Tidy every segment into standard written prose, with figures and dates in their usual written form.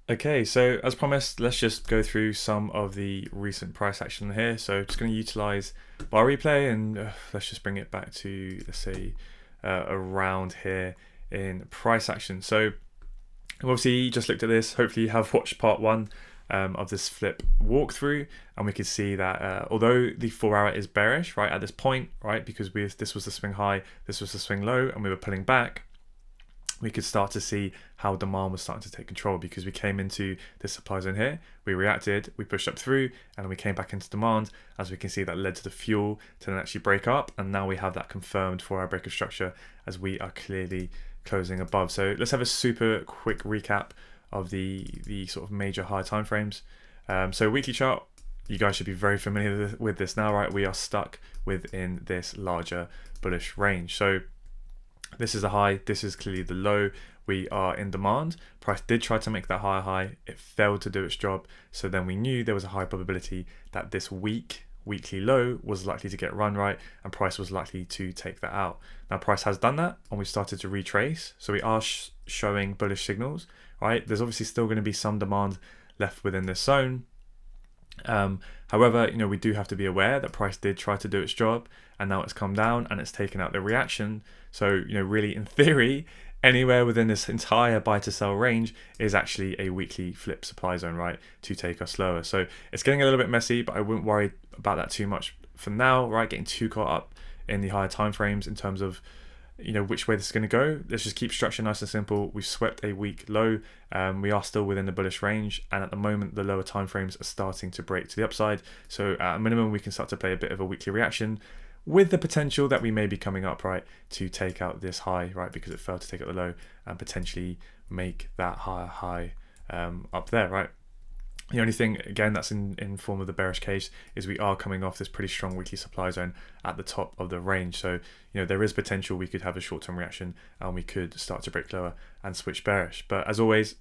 Okay, so as promised, let's just go through some of the recent price action here. So just going to utilize bar replay and let's just bring it back to, let's say, around here in price action. So obviously you just looked at this. Hopefully you have watched part one of this flip walkthrough, and we could see that although the 4 hour is bearish, right, at this point, right, because this was the swing high, this was the swing low, and we were pulling back, we could start to see how demand was starting to take control because we came into this supply zone here, we reacted, we pushed up through, and then we came back into demand. As we can see, that led to the fuel to then actually break up, and now we have that confirmed 4 hour break of structure as we are clearly closing above. So let's have a super quick recap of the sort of major high time frames. So weekly chart, you guys should be very familiar with this now, right? We are stuck within this larger bullish range. So this is a high, this is clearly the low. We are in demand. Price did try to make that higher high. It failed to do its job. So then we knew there was a high probability that this weekly low was likely to get run right, and price was likely to take that out. Now price has done that, and we started to retrace. So we are showing bullish signals, right? There's obviously still going to be some demand left within this zone. However, we do have to be aware that price did try to do its job, and now it's come down and it's taken out the reaction. So, really in theory, anywhere within this entire buy to sell range is actually a weekly flip supply zone, right, to take us lower. So it's getting a little bit messy, but I wouldn't worry about that too much for now, right? Getting too caught up in the higher time frames in terms of which way this is going to go. Let's just keep structure nice and simple. We've swept a week low. We are still within the bullish range, and at the moment the lower time frames are starting to break to the upside. So at a minimum we can start to play a bit of a weekly reaction with the potential that we may be coming up, right, to take out this high, right, because it failed to take out the low, and potentially make that higher high up there, right? The only thing, again, that's in form of the bearish case is we are coming off this pretty strong weekly supply zone at the top of the range. So, there is potential we could have a short-term reaction and we could start to break lower and switch bearish. But as always,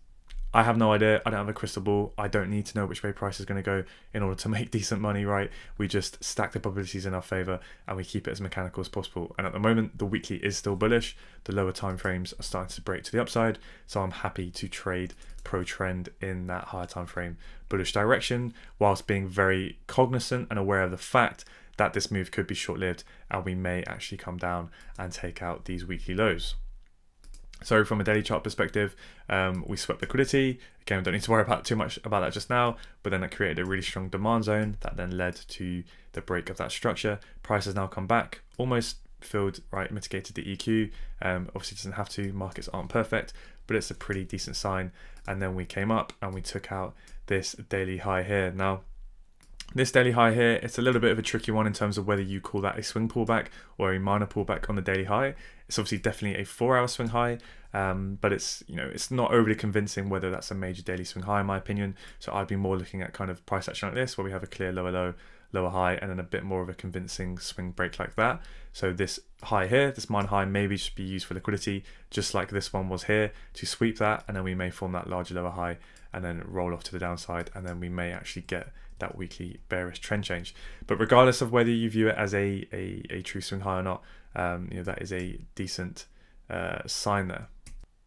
I have no idea. I don't have a crystal ball. I don't need to know which way price is going to go in order to make decent money, right? We just stack the probabilities in our favor and we keep it as mechanical as possible. And at the moment, the weekly is still bullish. The lower time frames are starting to break to the upside. So I'm happy to trade pro trend in that higher time frame bullish direction, whilst being very cognizant and aware of the fact that this move could be short-lived and we may actually come down and take out these weekly lows. So from a daily chart perspective, we swept liquidity. Again, we don't need to worry about too much about that just now, but then it created a really strong demand zone that then led to the break of that structure. Price has now come back, almost filled, right, mitigated the EQ. Obviously doesn't have to, markets aren't perfect, but it's a pretty decent sign. And then we came up and we took out this daily high here. Now, this daily high here, it's a little bit of a tricky one in terms of whether you call that a swing pullback or a minor pullback on the daily high. It's obviously definitely a 4 hour swing high, but it's it's not overly convincing whether that's a major daily swing high in my opinion. So I'd be more looking at kind of price action like this, where we have a clear lower low, lower high, and then a bit more of a convincing swing break like that. So this high here, this minor high, maybe just be used for liquidity, just like this one was here, to sweep that, and then we may form that larger lower high and then roll off to the downside, and then we may actually get that weekly bearish trend change. But regardless of whether you view it as a true swing high or not, that is a decent sign there.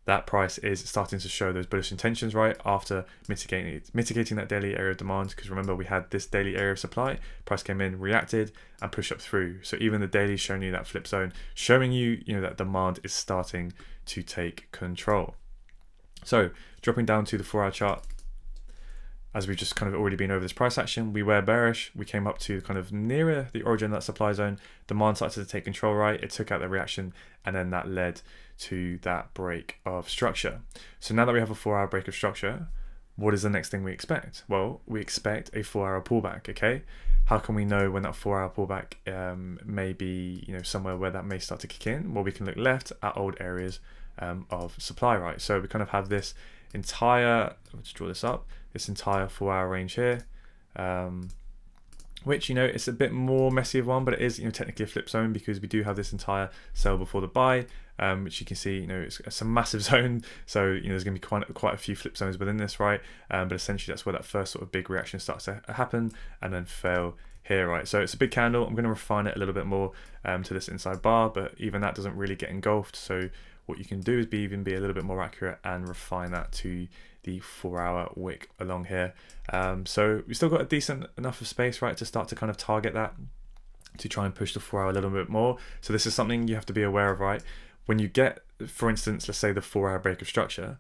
That price is starting to show those bullish intentions, right, after mitigating that daily area of demand, because remember we had this daily area of supply, price came in, reacted, and pushed up through. So even the daily is showing you that flip zone, showing you, that demand is starting to take control. So dropping down to the 4 hour chart, as we've just kind of already been over this price action, we were bearish. We came up to kind of nearer the origin of that supply zone. Demand started to take control, right? It took out the reaction, and then that led to that break of structure. So now that we have a 4 hour break of structure, what is the next thing we expect? Well, we expect a 4 hour pullback, okay? How can we know when that 4 hour pullback may be, somewhere where that may start to kick in? Well, we can look left at old areas of supply, right? So we kind of have this entire, let's draw this up, this entire 4 hour range here, which, it's a bit more messy of one, but it is, technically a flip zone, because we do have this entire sell before the buy, which you can see, it's a massive zone. So, there's going to be quite a few flip zones within this, right? But essentially that's where that first sort of big reaction starts to happen and then fail here, right? So it's a big candle. I'm going to refine it a little bit more to this inside bar, but even that doesn't really get engulfed. So what you can do is even be a little bit more accurate and refine that to the 4-hour wick along here. So we still got a decent enough of space, right, to start to kind of target that, to try and push the 4-hour a little bit more. So this is something you have to be aware of, right? When you get, for instance, let's say the 4-hour break of structure,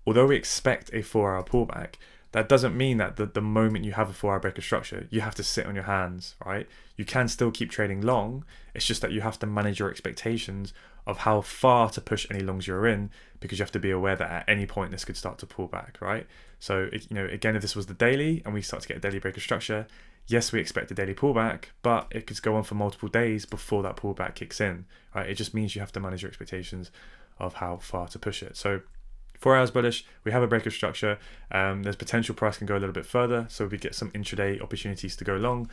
although we expect a 4-hour pullback, that doesn't mean that the moment you have a 4-hour break of structure, you have to sit on your hands, right? You can still keep trading long. It's just that you have to manage your expectations of how far to push any longs you're in, because you have to be aware that at any point this could start to pull back, right? So, again, if this was the daily and we start to get a daily break of structure, yes, we expect a daily pullback, but it could go on for multiple days before that pullback kicks in, right? It just means you have to manage your expectations of how far to push it. So 4 hours bullish, we have a break of structure. There's potential price can go a little bit further, so if we get some intraday opportunities to go long,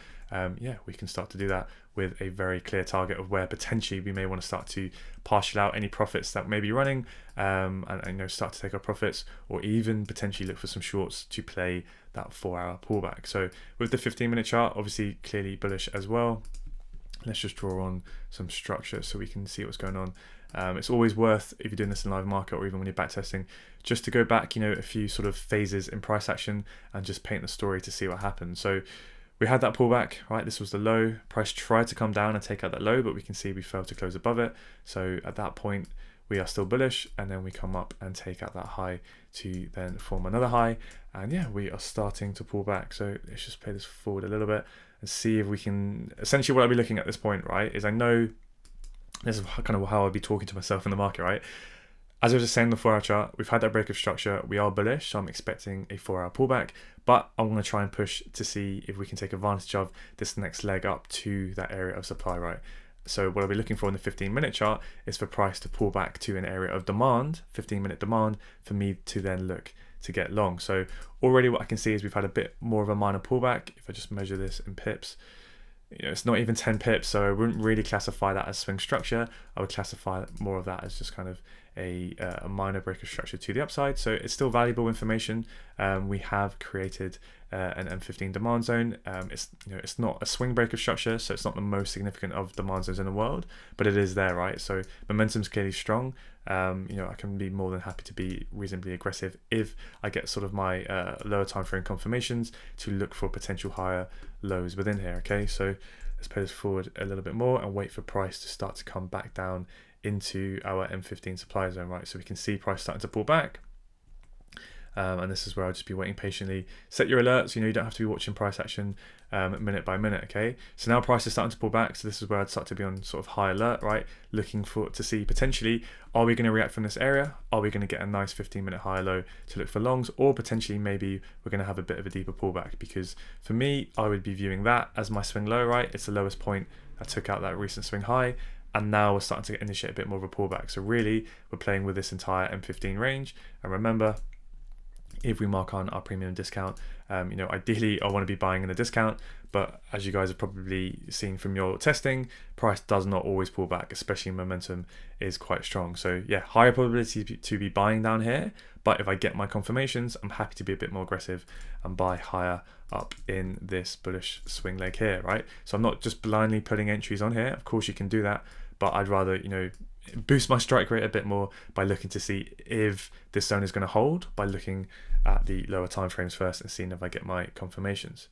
we can start to do that with a very clear target of where potentially we may want to start to partial out any profits that may be running, and start to take our profits, or even potentially look for some shorts to play that 4-hour pullback. So with the 15-minute chart, obviously clearly bullish as well. Let's just draw on some structure so we can see what's going on. It's always worth, if you're doing this in live market or even when you're backtesting, just to go back, a few sort of phases in price action and just paint the story to see what happened. So we had that pullback, right? This was the low. Price tried to come down and take out that low, but we can see we failed to close above it. So at that point, we are still bullish, and then we come up and take out that high to then form another high. And we are starting to pull back. So let's just play this forward a little bit and see if we can, essentially what I'll be looking at this point, right, is I know this is kind of how I'll be talking to myself in the market, right? As I was just saying, the 4-hour chart, we've had that break of structure. We are bullish, so I'm expecting a 4-hour pullback, but I want to try and push to see if we can take advantage of this next leg up to that area of supply, right? So what I'll be looking for in the 15-minute chart is for price to pull back to an area of demand, 15-minute demand, for me to then look to get long. So already what I can see is we've had a bit more of a minor pullback. If I just measure this in pips, it's not even 10 pips, so I wouldn't really classify that as swing structure. I would classify more of that as just kind of a minor break of structure to the upside. So it's still valuable information. We have created an M15 demand zone. It's not a swing break of structure, so it's not the most significant of demand zones in the world, but it is there, right? So momentum's clearly strong. I can be more than happy to be reasonably aggressive if I get sort of my lower time frame confirmations to look for potential higher lows within here. Okay, so let's play this forward a little bit more and wait for price to start to come back down into our M15 supply zone, right? So we can see price starting to pull back. And this is where I'll just be waiting patiently. Set your alerts, you don't have to be watching price action minute by minute, okay? So now price is starting to pull back, so this is where I'd start to be on sort of high alert, right? Looking to see potentially, are we going to react from this area? Are we going to get a nice 15-minute high low to look for longs? Or potentially maybe we're going to have a bit of a deeper pullback, because for me, I would be viewing that as my swing low, right? It's the lowest point that took out that recent swing high. And now we're starting to initiate a bit more of a pullback. So really, we're playing with this entire M15 range. And remember, if we mark on our premium discount, ideally I want to be buying in a discount, but as you guys have probably seen from your testing, price does not always pull back, especially momentum is quite strong. So yeah, higher probability to be buying down here, but if I get my confirmations, I'm happy to be a bit more aggressive and buy higher up in this bullish swing leg here, right? So I'm not just blindly putting entries on here. Of course you can do that, but I'd rather, boost my strike rate a bit more by looking to see if this zone is going to hold, by looking at the lower time frames first and seeing if I get my confirmations.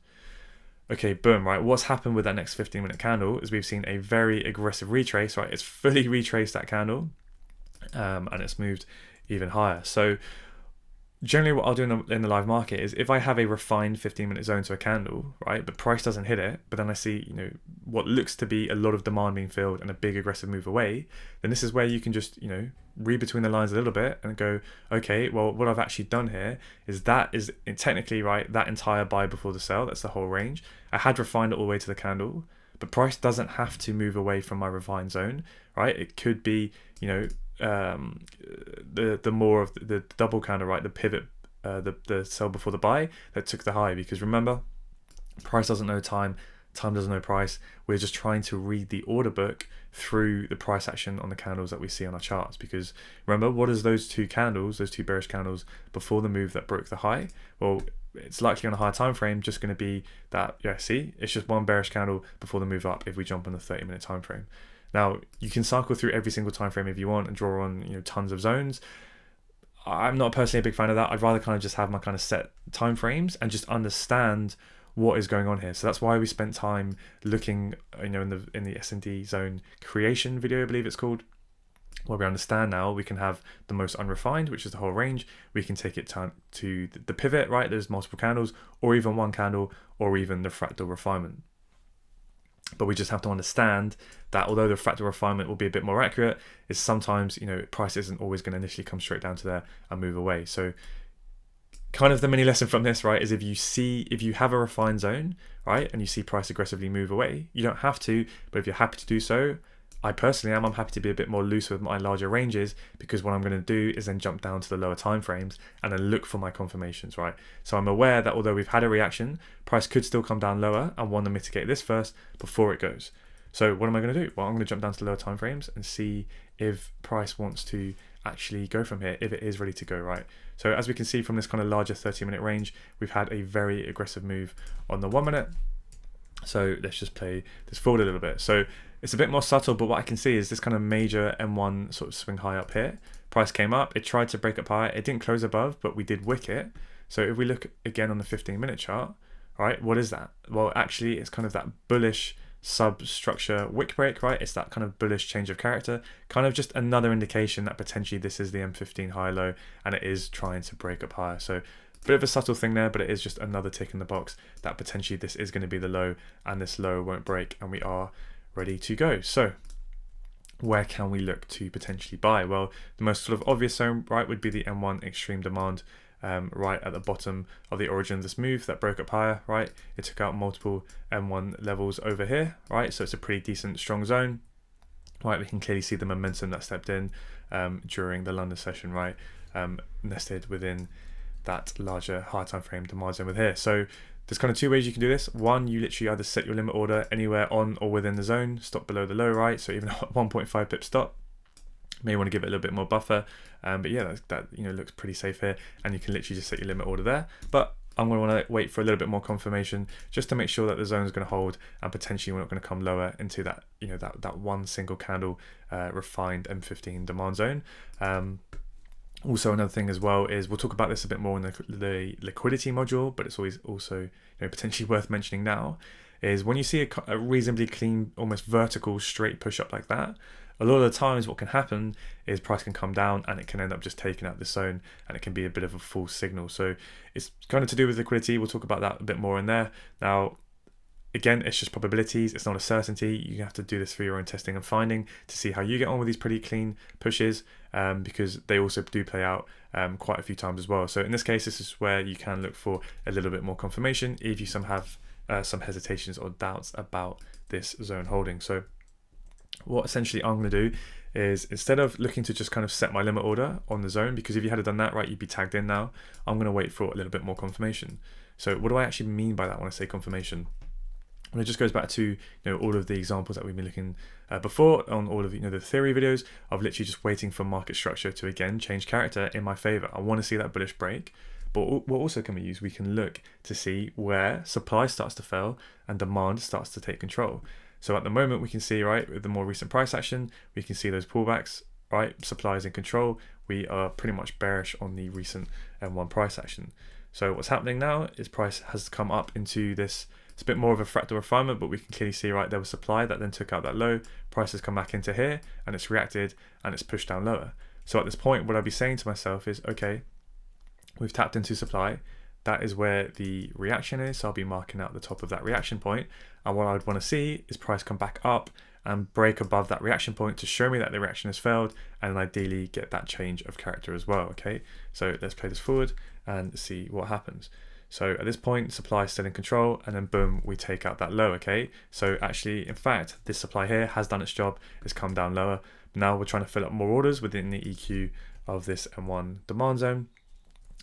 Okay, boom, right? What's happened with that next 15-minute candle is we've seen a very aggressive retrace, right? It's fully retraced that candle, and it's moved even higher. So generally what I'll do in the live market is if I have a refined 15-minute zone to a candle, right, but price doesn't hit it, but then I see, what looks to be a lot of demand being filled and a big aggressive move away, then this is where you can just, read between the lines a little bit and go, okay, well, what I've actually done here is technically, right, that entire buy before the sell, that's the whole range. I had refined it all the way to the candle, but price doesn't have to move away from my refined zone, right? It could be, the more of the double candle, right, the pivot, the sell before the buy that took the high, because remember, price doesn't know time doesn't know price. We're just trying to read the order book through the price action on the candles that we see on our charts, because remember, what is those two bearish candles before the move that broke the high? Well, it's likely on a higher time frame just going to be that, see, it's just one bearish candle before the move up if we jump on the 30-minute time frame. Now, you can cycle through every single time frame if you want and draw on, tons of zones. I'm not personally a big fan of that. I'd rather kind of just have my kind of set time frames and just understand what is going on here. So that's why we spent time looking, in the S&D zone creation video, I believe it's called, where we understand now we can have the most unrefined, which is the whole range. We can take it to the pivot, right? There's multiple candles, or even one candle, or even the fractal refinement. But we just have to understand that although the fractal refinement will be a bit more accurate, is sometimes, price isn't always going to initially come straight down to there and move away. So kind of the mini lesson from this, right, is if you have a refined zone, right, and you see price aggressively move away, you don't have to, but if you're happy to do so, I personally am. I'm happy to be a bit more loose with my larger ranges, because what I'm going to do is then jump down to the lower time frames and then look for my confirmations, right? So I'm aware that although we've had a reaction, price could still come down lower, and want to mitigate this first before it goes. So what am I going to do? Well, I'm going to jump down to the lower time frames and see if price wants to actually go from here, if it is ready to go, right? So as we can see from this kind of larger 30-minute range, we've had a very aggressive move on the 1 minute. So let's just play this forward a little bit. So it's a bit more subtle, but what I can see is this kind of major M1 sort of swing high up here. Price came up, it tried to break up higher, it didn't close above, but we did wick it. So if we look again on the 15-minute chart, right, what is that? Well, actually, it's kind of that bullish substructure wick break, right? It's that kind of bullish change of character, kind of just another indication that potentially this is the M15 high low, and it is trying to break up higher. So bit of a subtle thing there, but it is just another tick in the box that potentially this is going to be the low, and this low won't break, and we are ready to go. So where can we look to potentially buy? Well, the most sort of obvious zone, right, would be the M1 extreme demand, right at the bottom of the origin of this move that broke up higher, right? It took out multiple M1 levels over here, right? So it's a pretty decent strong zone, right? We can clearly see the momentum that stepped in during the London session, right? Nested within that larger higher time frame demand zone with here. So there's kind of two ways you can do this. One, you literally either set your limit order anywhere on or within the zone, stop below the low, right? So even a 1.5 pip stop, may want to give it a little bit more buffer, but yeah, that looks pretty safe here, and you can literally just set your limit order there. But I'm going to want to wait for a little bit more confirmation just to make sure that the zone is going to hold, and potentially we're not going to come lower into that that one single candle refined M15 demand zone. Also, another thing as well is, we'll talk about this a bit more in the liquidity module, but it's always also potentially worth mentioning now, is when you see a reasonably clean, almost vertical straight push up like that, a lot of the times what can happen is price can come down and it can end up just taking out the zone, and it can be a bit of a false signal. So it's kind of to do with liquidity. We'll talk about that a bit more in there. Now, again, it's just probabilities. It's not a certainty. You have to do this for your own testing and finding to see how you get on with these pretty clean pushes, because they also do play out quite a few times as well. So in this case, this is where you can look for a little bit more confirmation if you have some hesitations or doubts about this zone holding. So what essentially I'm going to do is, instead of looking to just kind of set my limit order on the zone, because if you had done that, right, you'd be tagged in now, I'm going to wait for a little bit more confirmation. So what do I actually mean by that when I say confirmation? And it just goes back to all of the examples that we've been looking before on all of the theory videos of literally just waiting for market structure to again change character in my favor. I want to see that bullish break, but what also can we use? We can look to see where supply starts to fail and demand starts to take control. So at the moment we can see, right, with the more recent price action, we can see those pullbacks, right? Supply is in control. We are pretty much bearish on the recent M1 price action. So what's happening now is price has come up into this. It's a bit more of a fractal refinement, but we can clearly see, right, there was supply that then took out that low. Price has come back into here, and it's reacted, and it's pushed down lower. So at this point, what I'd be saying to myself is, okay, we've tapped into supply. That is where the reaction is. So I'll be marking out the top of that reaction point. And what I would want to see is price come back up and break above that reaction point to show me that the reaction has failed, and ideally get that change of character as well. Okay, so let's play this forward and see what happens. So at this point, supply is still in control, and then boom, we take out that low, okay? So actually, in fact, this supply here has done its job, it's come down lower. Now we're trying to fill up more orders within the EQ of this M1 demand zone.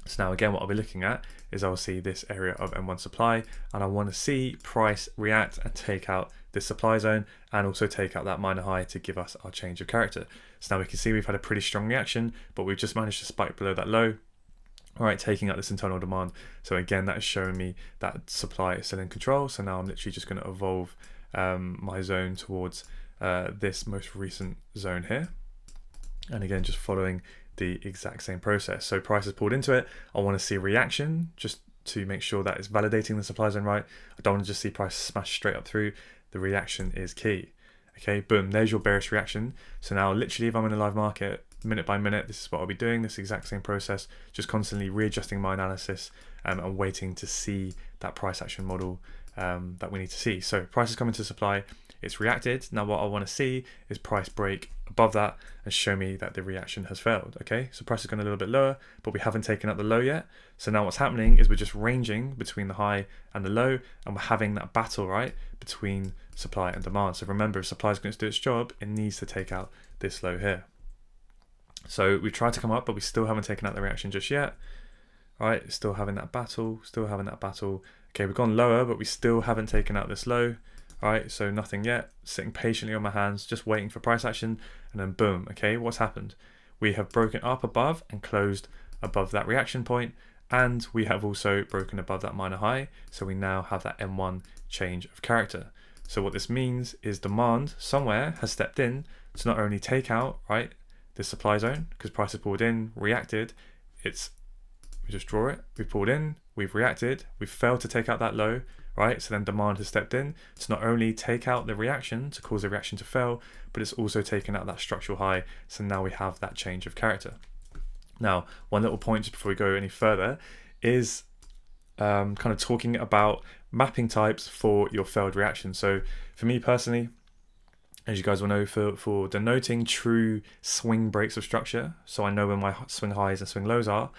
So now again, what I'll be looking at is I'll see this area of M1 supply, and I want to see price react and take out this supply zone, and also take out that minor high to give us our change of character. So now we can see we've had a pretty strong reaction, but we've just managed to spike below that low. All right, taking out this internal demand. So again, that is showing me that supply is still in control. So now I'm literally just going to evolve my zone towards this most recent zone here. And again, just following the exact same process. So price is pulled into it. I want to see a reaction just to make sure that it's validating the supply zone right. I don't want to just see price smash straight up through. The reaction is key. Okay, boom, there's your bearish reaction. So now literally if I'm in a live market, minute by minute, this is what I'll be doing, this exact same process, just constantly readjusting my analysis and waiting to see that price action model that we need to see. So price is coming to supply, it's reacted. Now what I want to see is price break above that and show me that the reaction has failed. Okay, so price has gone a little bit lower, but we haven't taken out the low yet. So now what's happening is we're just ranging between the high and the low, and we're having that battle, right, between supply and demand. So remember, if supply is going to do its job, it needs to take out this low here. So we tried to come up, but we still haven't taken out the reaction just yet. Right, still having that battle, Okay, we've gone lower, but we still haven't taken out this low. All right, so nothing yet, sitting patiently on my hands, just waiting for price action, and then boom, okay, what's happened? We have broken up above and closed above that reaction point, and we have also broken above that minor high, so we now have that M1 change of character. So what this means is demand somewhere has stepped in to not only take out, right, this supply zone, because price has pulled in, reacted, we just draw it, we've pulled in, we've reacted, we've failed to take out that low, right? So then demand has stepped in to not only take out the reaction, to cause the reaction to fail, but it's also taken out that structural high. So now we have that change of character. Now, one little point just before we go any further is kind of talking about mapping types for your failed reaction. So for me personally, as you guys will know, for denoting true swing breaks of structure, so I know where my swing highs and swing lows are,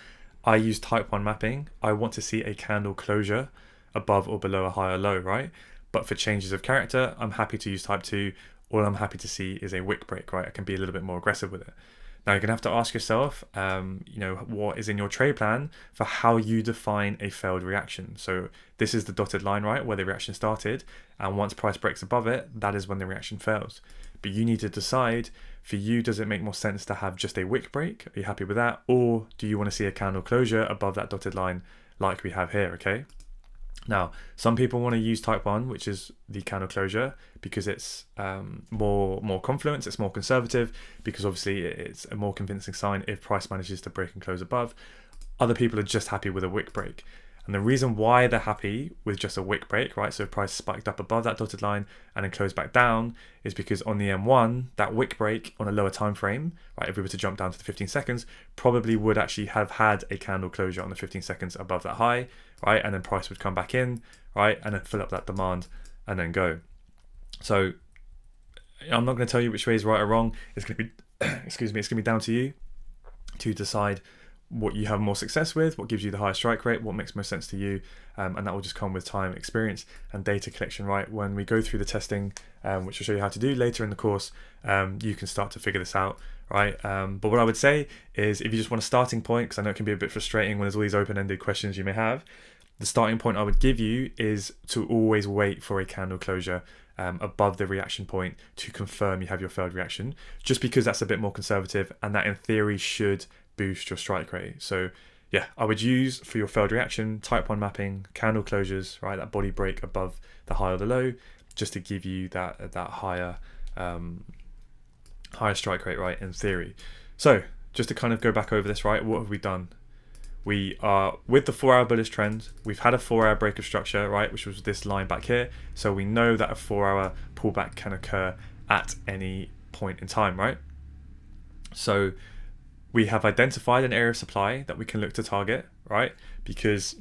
I use type 1 mapping. I want to see a candle closure above or below a high or low, right? But for changes of character, I'm happy to use type 2. All I'm happy to see is a wick break, right? I can be a little bit more aggressive with it. Now you're gonna have to ask yourself, what is in your trade plan for how you define a failed reaction. So this is the dotted line, right, where the reaction started, and once price breaks above it, that is when the reaction fails. But you need to decide, for you, does it make more sense to have just a wick break? Are you happy with that? Or do you want to see a candle closure above that dotted line like we have here, okay? Now, some people want to use type 1, which is the candle closure, because it's more confluence, it's more conservative, because obviously it's a more convincing sign if price manages to break and close above. Other people are just happy with a wick break. And the reason why they're happy with just a wick break, right, so if price spiked up above that dotted line and then closed back down, is because on the M1, that wick break on a lower time frame, right, if we were to jump down to the 15 seconds, probably would actually have had a candle closure on the 15 seconds above that high, right, and then price would come back in, right, and then fill up that demand and then go. So I'm not going to tell you which way is right or wrong. It's going to be, it's going to be down to you to decide what you have more success with, what gives you the highest strike rate, what makes most sense to you, and that will just come with time, experience, and data collection, right? When we go through the testing, which I'll show you how to do later in the course, you can start to figure this out, right? But what I would say is, if you just want a starting point, because I know it can be a bit frustrating when there's all these open-ended questions you may have, the starting point I would give you is to always wait for a candle closure above the reaction point to confirm you have your failed reaction, just because that's a bit more conservative, and that in theory should boost your strike rate. So yeah, I would use for your failed reaction type 1 mapping, candle closures, right, that body break above the high or the low, just to give you that higher strike rate, right, in theory. So just to kind of go back over this, right, what have we done? We are with the 4-hour bullish trend. We've had a 4-hour break of structure, right, which was this line back here. So we know that a 4-hour pullback can occur at any point in time, right? So we have identified an area of supply that we can look to target, right? Because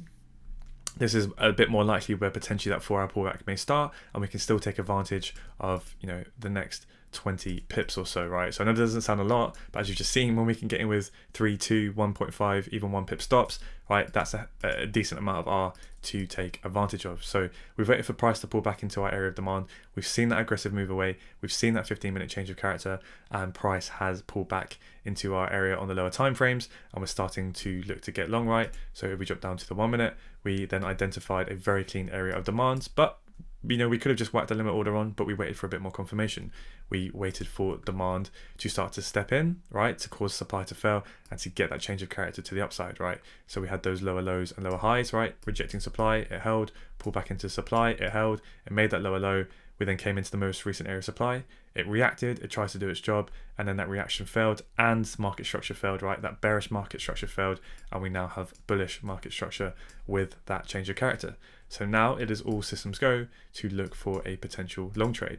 this is a bit more likely where potentially that 4-hour pullback may start, and we can still take advantage of, the next 20 pips or so, right? So I know that doesn't sound a lot, but as you've just seen, when we can get in with 3, 2, 1.5, even 1 pip stops, right, that's a decent amount of R to take advantage of. So we've waited for price to pull back into our area of demand. We've seen that aggressive move away. We've seen that 15-minute change of character, and price has pulled back into our area on the lower time frames, and we're starting to look to get long, right? So if we drop down to the 1 minute, we then identified a very clean area of demands, but we could have just whacked the limit order on, but we waited for a bit more confirmation. We waited for demand to start to step in, right, to cause supply to fail and to get that change of character to the upside, right? So we had those lower lows and lower highs, right, rejecting supply, it held, pulled back into supply, it held, it made that lower low, We then came into the most recent area of supply. It reacted, it tries to do its job, and then that reaction failed and market structure failed, right? That bearish market structure failed, and we now have bullish market structure with that change of character. So now it is all systems go to look for a potential long trade.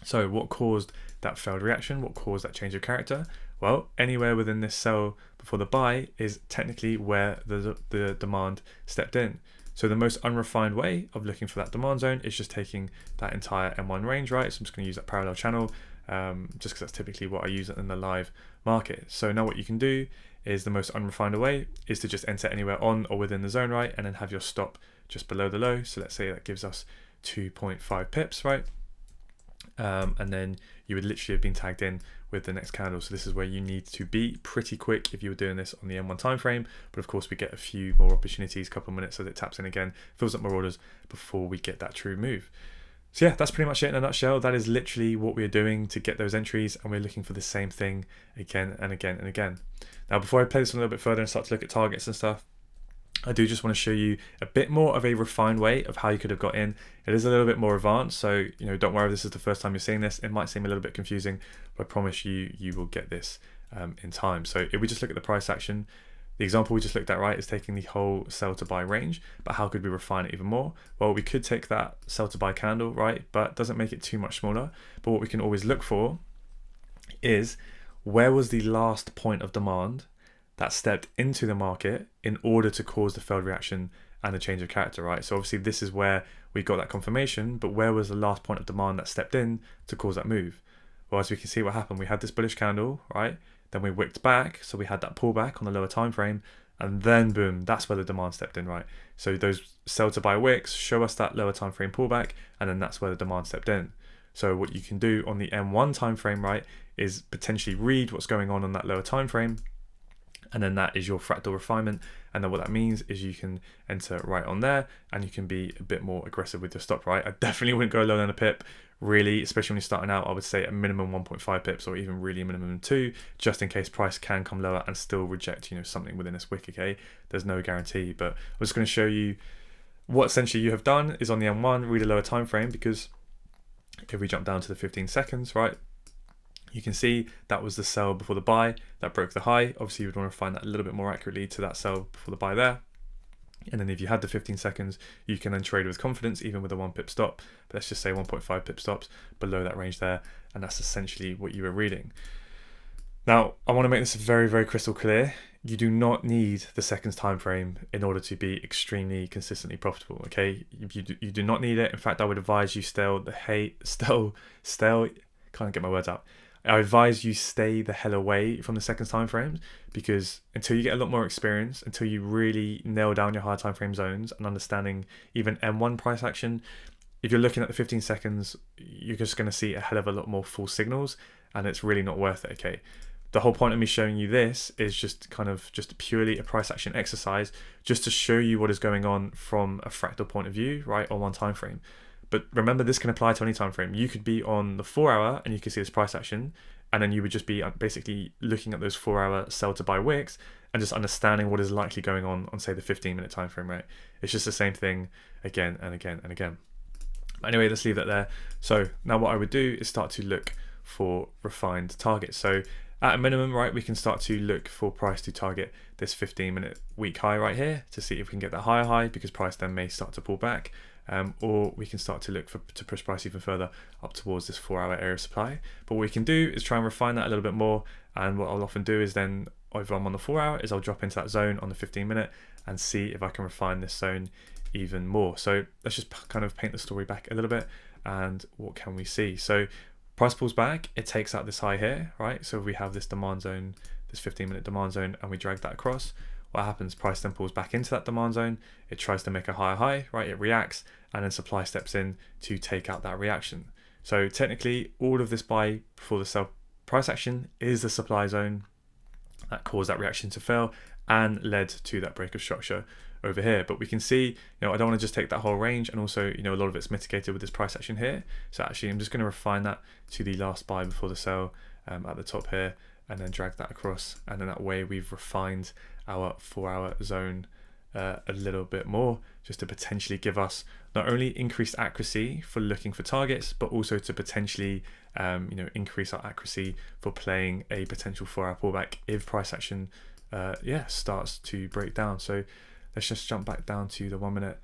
So what caused that failed reaction? What caused that change of character? Well, anywhere within this sell before the buy is technically where the demand stepped in. So the most unrefined way of looking for that demand zone is just taking that entire M1 range, right? So I'm just going to use that parallel channel just because that's typically what I use in the live market. So now what you can do is the most unrefined way is to just enter anywhere on or within the zone, right? And then have your stop just below the low. So let's say that gives us 2.5 pips, right? And then you would literally have been tagged in with the next candle. So this is where you need to be pretty quick if you were doing this on the M1 time frame. But of course we get a few more opportunities, couple of minutes as it taps in again, fills up more orders before we get that true move. So yeah, that's pretty much it in a nutshell. That is literally what we're doing to get those entries, and we're looking for the same thing again and again and again. Now, before I play this a little bit further and start to look at targets and stuff, I do just want to show you a bit more of a refined way of how you could have got in. It is a little bit more advanced, so don't worry if this is the first time you're seeing this. It might seem a little bit confusing, but I promise you will get this in time. So if we just look at the price action, the example we just looked at, right, is taking the whole sell to buy range, but how could we refine it even more? Well, we could take that sell to buy candle, right, but doesn't make it too much smaller. But what we can always look for is where was the last point of demand that stepped into the market in order to cause the failed reaction and the change of character, right? So obviously this is where we got that confirmation, but where was the last point of demand that stepped in to cause that move? Well, as we can see what happened, we had this bullish candle, right? Then we wicked back, so we had that pullback on the lower time frame, and then boom, that's where the demand stepped in, right? So those sell to buy wicks show us that lower time frame pullback, and then that's where the demand stepped in. So what you can do on the M1 time frame, right, is potentially read what's going on that lower time frame, and then that is your fractal refinement. And then what that means is you can enter right on there, and you can be a bit more aggressive with your stop, right? I definitely wouldn't go lower than a pip, really, especially when you're starting out. I would say a minimum 1.5 pips, or even really a minimum 2, just in case price can come lower and still reject, something within this wick, okay? There's no guarantee, but I'm just going to show you what essentially you have done is on the M1, read a lower time frame, because if we jump down to the 15 seconds, right, you can see that was the sell before the buy that broke the high. Obviously, you would want to find that a little bit more accurately to that sell before the buy there. And then if you had the 15 seconds, you can then trade with confidence, even with a 1 pip stop. But let's just say 1.5 pip stops below that range there. And that's essentially what you were reading. Now, I want to make this very, very crystal clear. You do not need the seconds time frame in order to be extremely consistently profitable, okay? You do not need it. In fact, I would advise you can't get my words out. I advise you stay the hell away from the seconds time frames, because until you get a lot more experience, until you really nail down your higher time frame zones and understanding even M1 price action, if you're looking at the 15 seconds, you're just going to see a hell of a lot more false signals, and it's really not worth it, okay? The whole point of me showing you this is just purely a price action exercise, just to show you what is going on from a fractal point of view, right, on one time frame. But remember, this can apply to any time frame. You could be on the 4 hour and you can see this price action, and then you would just be basically looking at those 4 hour sell to buy wicks and just understanding what is likely going on say the 15-minute time frame, right? It's just the same thing again and again and again. But anyway, let's leave that there. So now what I would do is start to look for refined targets. So at a minimum, right, we can start to look for price to target this 15-minute week high right here to see if we can get that higher high, because price then may start to pull back. Or we can start to look to push price even further up towards this 4 hour area of supply. But what we can do is try and refine that a little bit more. And what I'll often do is then, if I'm on the 4 hour, is I'll drop into that zone on the 15-minute and see if I can refine this zone even more. So let's just kind of paint the story back a little bit. And what can we see? So price pulls back, it takes out this high here, right? So if we have this demand zone, this 15-minute demand zone, and we drag that across, what happens? Price then pulls back into that demand zone. It tries to make a higher high, right? It reacts, and then supply steps in to take out that reaction. So technically, all of this buy before the sell price action is the supply zone that caused that reaction to fail and led to that break of structure over here. But we can see, I don't want to just take that whole range, and also, a lot of it's mitigated with this price action here. So actually, I'm just going to refine that to the last buy before the sell at the top here, and then drag that across, and then that way we've refined our 4 hour zone a little bit more, just to potentially give us not only increased accuracy for looking for targets, but also to potentially increase our accuracy for playing a potential 4-hour pullback if price action starts to break down. So let's just jump back down to the 1 minute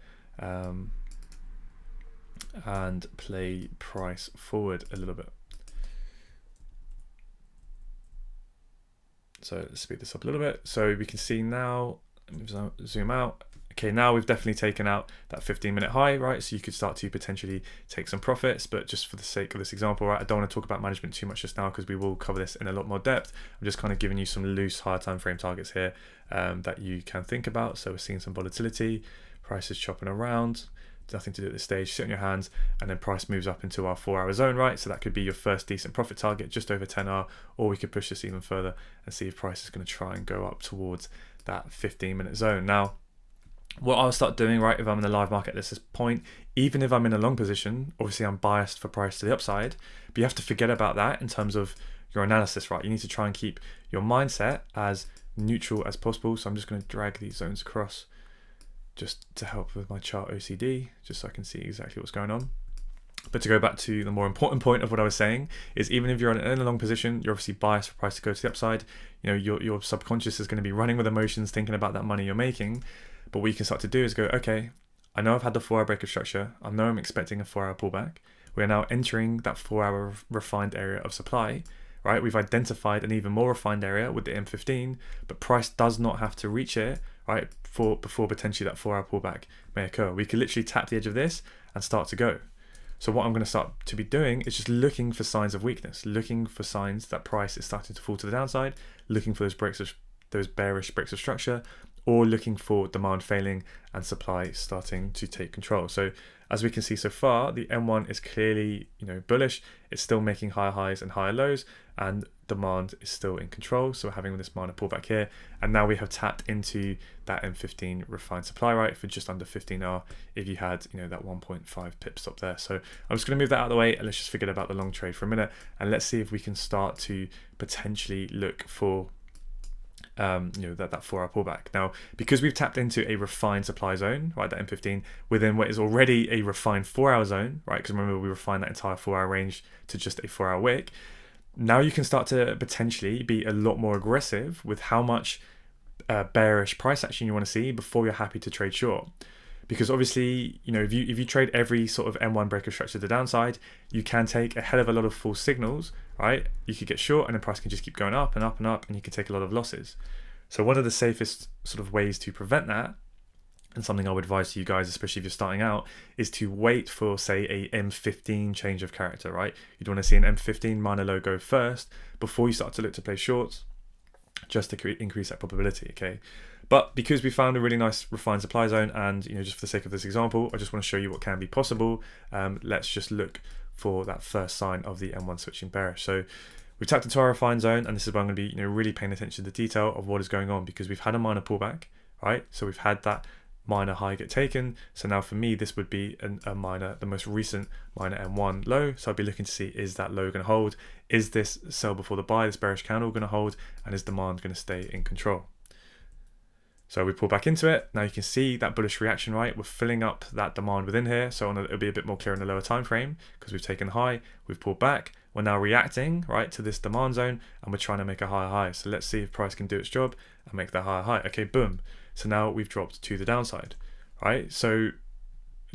and play price forward a little bit. So let's speed this up a little bit. So we can see now, zoom out. Okay, now we've definitely taken out that 15-minute high, right? So you could start to potentially take some profits, but just for the sake of this example, right, I don't want to talk about management too much just now because we will cover this in a lot more depth. I'm just kind of giving you some loose higher time frame targets here that you can think about. So we're seeing some volatility, price is chopping around, nothing to do at this stage, sit on your hands, and then price moves up into our 4-hour zone, right? So that could be your first decent profit target, just over 10R, or we could push this even further and see if price is going to try and go up towards that 15-minute zone. Now, what I'll start doing, right, if I'm in the live market at this point, even if I'm in a long position, obviously I'm biased for price to the upside, but you have to forget about that in terms of your analysis, right? You need to try and keep your mindset as neutral as possible. So I'm just going to drag these zones across just to help with my chart OCD, just so I can see exactly what's going on. But to go back to the more important point of what I was saying is, even if you're in a long position, you're obviously biased for price to go to the upside. You know, your subconscious is going to be running with emotions, thinking about that money you're making. But what you can start to do is go, okay, I know I've had the 4-hour break of structure. I know I'm expecting a 4-hour pullback. We are now entering that 4-hour refined area of supply, right? We've identified an even more refined area with the M15, but price does not have to reach it, right, before potentially that 4-hour pullback may occur. We could literally tap the edge of this and start to go. So what I'm going to start to be doing is just looking for signs of weakness, looking for signs that price is starting to fall to the downside, looking for those bearish breaks of structure, or looking for demand failing and supply starting to take control. So as we can see so far, the M1 is clearly, bullish. It's still making higher highs and higher lows, and demand is still in control. So we're having this minor pullback here, and now we have tapped into that M15 refined supply, right, for just under 15R if you had, that 1.5 pip stop there. So I'm just going to move that out of the way, and let's just forget about the long trade for a minute, and let's see if we can start to potentially look for that 4-hour pullback. Now, because we've tapped into a refined supply zone, right, that M15, within what is already a refined 4-hour zone, right, because remember we refined that entire 4-hour range to just a 4-hour wick. Now you can start to potentially be a lot more aggressive with how much bearish price action you want to see before you're happy to trade short. Because obviously, if you trade every sort of M1 break of structure to the downside, you can take a hell of a lot of false signals, right? You could get short and the price can just keep going up and up and up, and you can take a lot of losses. So one of the safest sort of ways to prevent that, and something I would advise to you guys, especially if you're starting out, is to wait for, say, a M15 change of character, right? You'd want to see an M15 minor low go first before you start to look to play shorts, just to increase that probability, okay? But because we found a really nice refined supply zone, and just for the sake of this example, I just want to show you what can be possible. Let's just look for that first sign of the M1 switching bearish. So we've tapped into our refined zone, and this is where I'm going to be really paying attention to the detail of what is going on, because we've had a minor pullback, right? So we've had that minor high get taken. So now for me, this would be the most recent minor M1 low. So I'd be looking to see, is that low going to hold? Is this sell before the buy, this bearish candle, going to hold? And is demand going to stay in control? So we pull back into it. Now you can see that bullish reaction, right? We're filling up that demand within here. So it'll be a bit more clear in the lower time frame, because we've taken high, we've pulled back. We're now reacting, right, to this demand zone, and we're trying to make a higher high. So let's see if price can do its job and make that higher high. Okay, boom. So now we've dropped to the downside, right? So do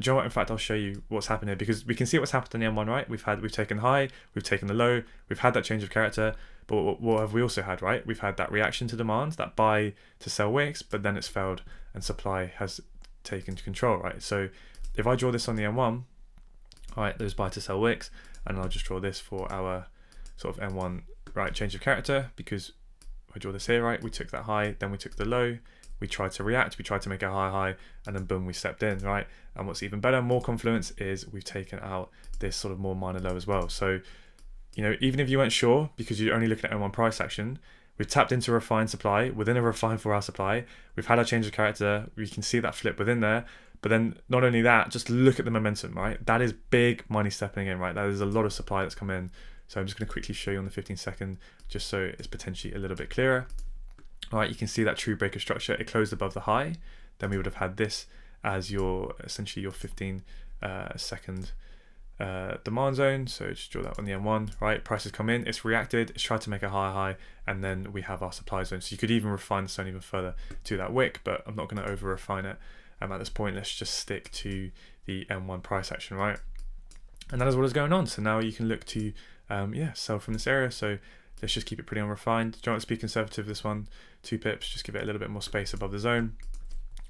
you know what? In fact, I'll show you what's happened here, because we can see what's happened in the M1, right? We've taken high, we've taken the low, we've had that change of character. But what have we also had, right? We've had that reaction to demand, that buy to sell wicks, but then it's failed and supply has taken control, right? So if I draw this on the M1, all right, those buy to sell wicks, and I'll just draw this for our sort of M1, right, change of character, because I draw this here, right? We took that high, then we took the low, we tried to react, we tried to make a high high, and then boom, we stepped in, right? And what's even better, more confluence, is we've taken out this sort of more minor low as well. So even if you weren't sure, because you're only looking at M1 price action, we've tapped into refined supply within a refined 4-hour supply. We've had our change of character. We can see that flip within there. But then not only that, just look at the momentum, right? That is big money stepping in, right? That is a lot of supply that's come in. So I'm just going to quickly show you on the 15-second, just so it's potentially a little bit clearer. All right, you can see that true breaker structure. It closed above the high. then we would have had this as your essentially your 15 second demand zone. So just draw that on the M1, right? Price has come in, it's reacted, it's tried to make a higher high, and then we have our supply zone. So you could even refine the zone even further to that wick, but I'm not going to over refine it at this point. Let's just stick to the M1 price action, right? And that is what is going on. So now you can look to sell from this area. So let's just keep it pretty unrefined. Don't want to be conservative this one, 2 pips, just give it a little bit more space above the zone,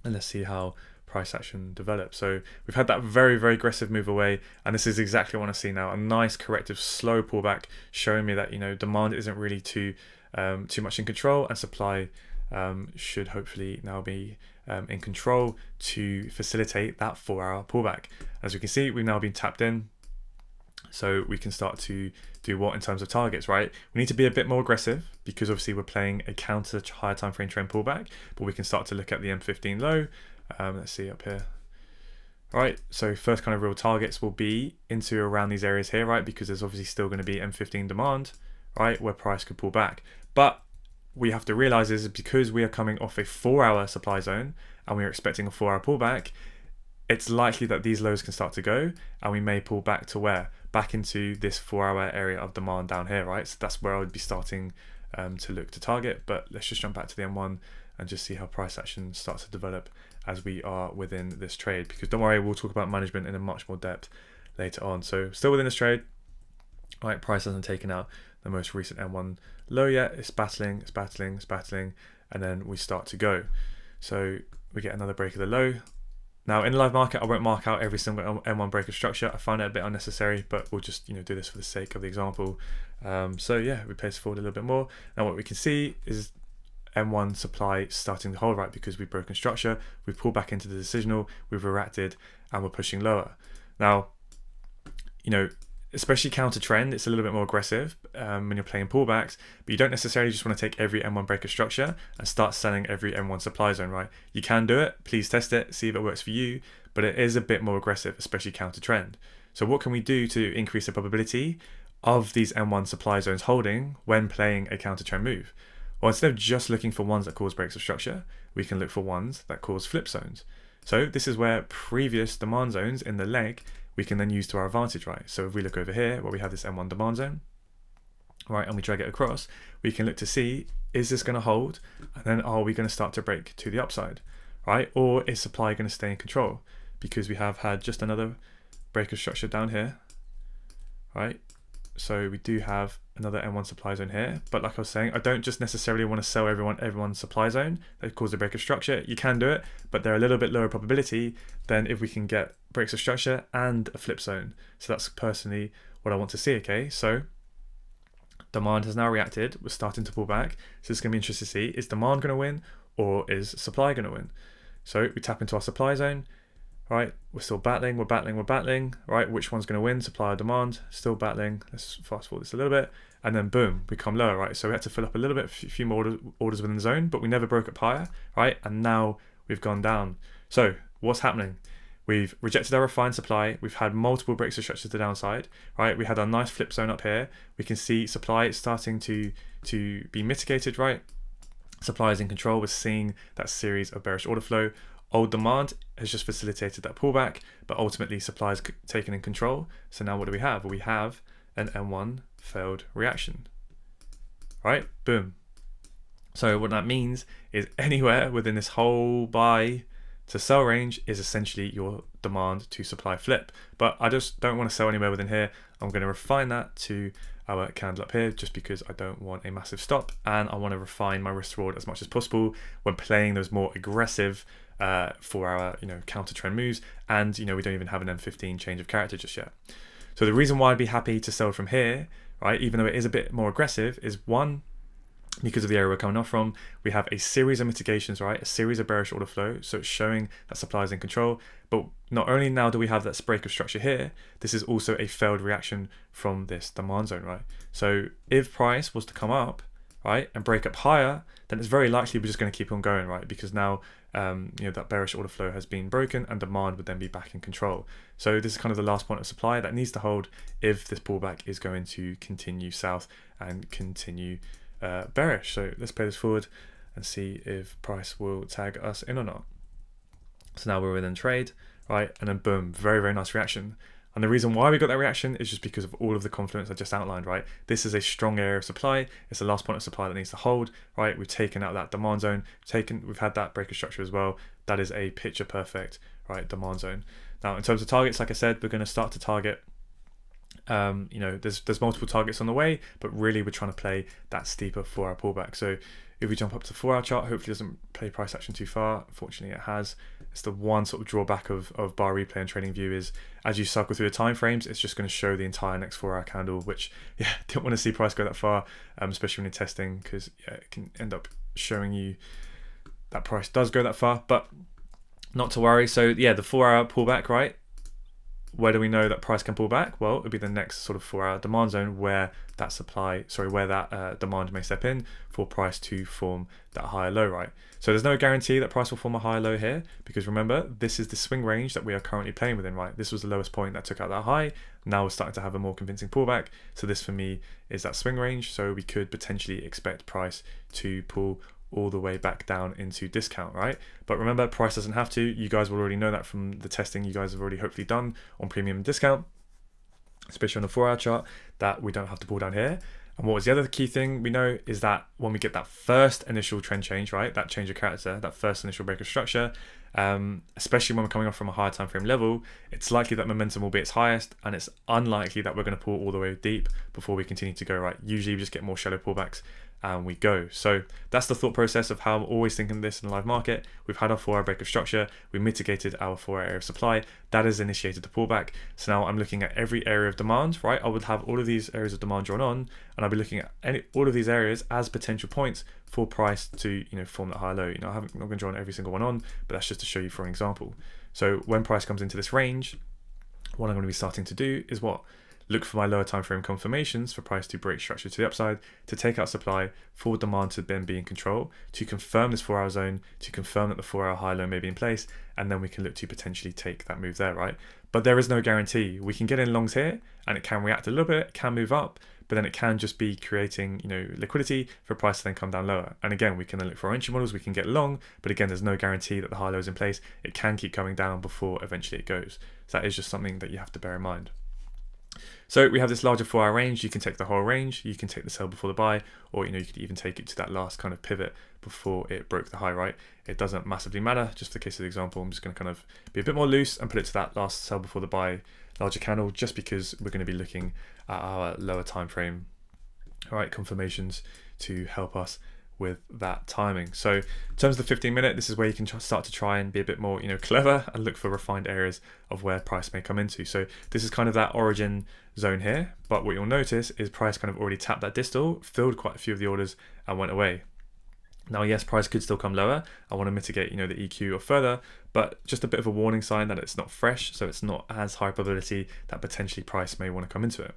and let's see how price action develops. So we've had that very, very aggressive move away, and this is exactly what I want to see now. A nice corrective slow pullback, showing me that, you know, demand isn't really too much in control, and supply should hopefully now be in control to facilitate that 4-hour pullback. As we can see, we've now been tapped in, so we can start to do what in terms of targets, right? We need to be a bit more aggressive because obviously we're playing a counter higher time frame trend pullback, but we can start to look at the M15 low. Let's see up here. Right, so first kind of real targets will be into around these areas here, right? Because there's obviously still going to be M15 demand, right, where price could pull back. But we have to realize is because we are coming off a 4-hour supply zone and we are expecting a 4-hour pullback, it's likely that these lows can start to go, and we may pull back to where? Back into this 4-hour area of demand down here, right? So that's where I would be starting to look to target. But let's just jump back to the M1 and just see how price action starts to develop as we are within this trade, because don't worry, we'll talk about management in a much more depth later on. So still within this trade, right? Price hasn't taken out the most recent M1 low yet. It's battling, and then we start to go. So we get another break of the low. Now in the live market, I won't mark out every single M1 break of structure. I find it a bit unnecessary, but we'll just, you know, do this for the sake of the example. So yeah, we pace forward a little bit more. Now what we can see is M1 supply starting to hold, right, because we've broken structure, we've pulled back into the decisional, we've reacted, and we're pushing lower. Now, you know, especially counter trend, it's a little bit more aggressive when you're playing pullbacks, but you don't necessarily just want to take every M1 break of structure and start selling every M1 supply zone, right? You can do it, please test it, see if it works for you, but it is a bit more aggressive, especially counter trend. So what can we do to increase the probability of these M1 supply zones holding when playing a counter trend move? Well, instead of just looking for ones that cause breaks of structure, we can look for ones that cause flip zones. So this is where previous demand zones in the leg we can then use to our advantage, right? So if we look over here where we have this M1 demand zone, right, and we drag it across, we can look to see, is this going to hold? And then are we going to start to break to the upside, right? Or is supply going to stay in control? Because we have had just another break of structure down here, right? So we do have another M1 supply zone here, but like I was saying, I don't just necessarily want to sell everyone's supply zone that cause a break of structure. You can do it, but they're a little bit lower probability than if we can get breaks of structure and a flip zone. So that's personally what I want to see. Okay, so demand has now reacted, we're starting to pull back, so it's going to be interesting to see, is demand going to win or is supply going to win? So we tap into our supply zone, right? We're still battling, we're battling, right? Which one's going to win, supply or demand? Still battling. Let's fast forward this a little bit, and then boom, we come lower, right? So we had to fill up a little bit, a few more orders within the zone, but we never broke up higher, right? And now we've gone down. So what's happening? We've rejected our refined supply. We've had multiple breaks of structure to the downside, right? We had our nice flip zone up here. We can see supply starting to be mitigated, right? Supply is in control. We're seeing that series of bearish order flow. Old demand has just facilitated that pullback, but ultimately supply is taken in control. So now what do we have? Well, we have an M1 failed reaction, right? Boom. So what that means is anywhere within this whole buy to sell range is essentially your demand to supply flip. But I just don't want to sell anywhere within here. I'm going to refine that to our candle up here just because I don't want a massive stop, and I want to refine my risk reward as much as possible when playing those more aggressive 4-hour, you know, counter trend moves. And you know, we don't even have an M15 change of character just yet. So the reason why I'd be happy to sell from here, right, even though it is a bit more aggressive, is one, because of the area we're coming off from, we have a series of mitigations, right? A series of bearish order flow. So it's showing that supply is in control. But not only now do we have that break of structure here, this is also a failed reaction from this demand zone, right? So if price was to come up, right, and break up higher, then it's very likely we're just going to keep on going, right? Because now, you know, that bearish order flow has been broken and demand would then be back in control. So this is kind of the last point of supply that needs to hold if this pullback is going to continue south and continue bearish. So let's play this forward and see if price will tag us in or not. So now we're within trade, right? And then boom, very, very nice reaction. And the reason why we got that reaction is just because of all of the confluence I just outlined, right? This is a strong area of supply. It's the last point of supply that needs to hold, right? We've taken out that demand zone, we've had that breaker structure as well. That is a picture perfect, right, demand zone. Now, in terms of targets, like I said, we're going to start to target, there's multiple targets on the way, but really we're trying to play that steeper 4-hour pullback. So if we jump up to the 4-hour chart, hopefully it doesn't play price action too far. Fortunately, it has. It's the one sort of drawback of bar replay and trading view is as you cycle through the time frames, it's just going to show the entire next 4-hour candle, which, yeah, didn't want to see price go that far, especially when you're testing, because it can end up showing you that price does go that far, but not to worry. So yeah, the 4-hour pullback, right? Where do we know that price can pull back? Well, it'll be the next sort of 4-hour demand zone where that demand may step in for price to form that higher low, right? So there's no guarantee that price will form a higher low here, because remember, this is the swing range that we are currently playing within, right? This was the lowest point that took out that high. Now we're starting to have a more convincing pullback. So this for me is that swing range. So we could potentially expect price to pull all the way back down into discount, right? But remember, price doesn't have to. You guys will already know that from the testing you guys have already hopefully done on premium and discount, especially on the 4-hour chart, that we don't have to pull down here. And what was the other key thing we know is that when we get that first initial trend change, right, that change of character, that first initial breaker structure, especially when we're coming off from a higher time frame level, it's likely that momentum will be its highest, and it's unlikely that we're going to pull all the way deep before we continue to go, right? Usually we just get more shallow pullbacks and we go. So that's the thought process of how I'm always thinking this in the live market. We've had our 4-hour breaker structure, we mitigated our 4-hour area of supply, that has initiated the pullback. So now I'm looking at every area of demand, right? I would have all of these areas of demand drawn on, and I'll be looking at all of these areas as potential points for price to, form that higher low. I'm not going to draw on every single one on, but that's just to show you for an example. So when price comes into this range, what I'm going to be starting to do is what? Look for my lower time frame confirmations for price to break structure to the upside, to take out supply, for demand to then be in control, to confirm this 4-hour zone, to confirm that the 4-hour high low may be in place, and then we can look to potentially take that move there, right? But there is no guarantee. We can get in longs here and it can react a little bit, can move up, but then it can just be creating, liquidity for price to then come down lower. And again, we can then look for our entry models, we can get long, but again, there's no guarantee that the high low is in place. It can keep coming down before eventually it goes. So that is just something that you have to bear in mind. So we have this larger 4-hour range. You can take the whole range, you can take the sell before the buy, or you could even take it to that last kind of pivot before it broke the high, right? It doesn't massively matter. Just for the case of the example, I'm just going to kind of be a bit more loose and put it to that last sell before the buy larger candle, just because we're going to be looking at our lower time frame, all right, confirmations to help us with that timing. So in terms of the 15-minute, this is where you can start to try and be a bit more clever and look for refined areas of where price may come into. So this is kind of that origin zone here, but what you'll notice is price kind of already tapped that distal, filled quite a few of the orders and went away. Now, yes, price could still come lower. I want to mitigate the EQ or further, but just a bit of a warning sign that it's not fresh, so it's not as high probability that potentially price may want to come into it.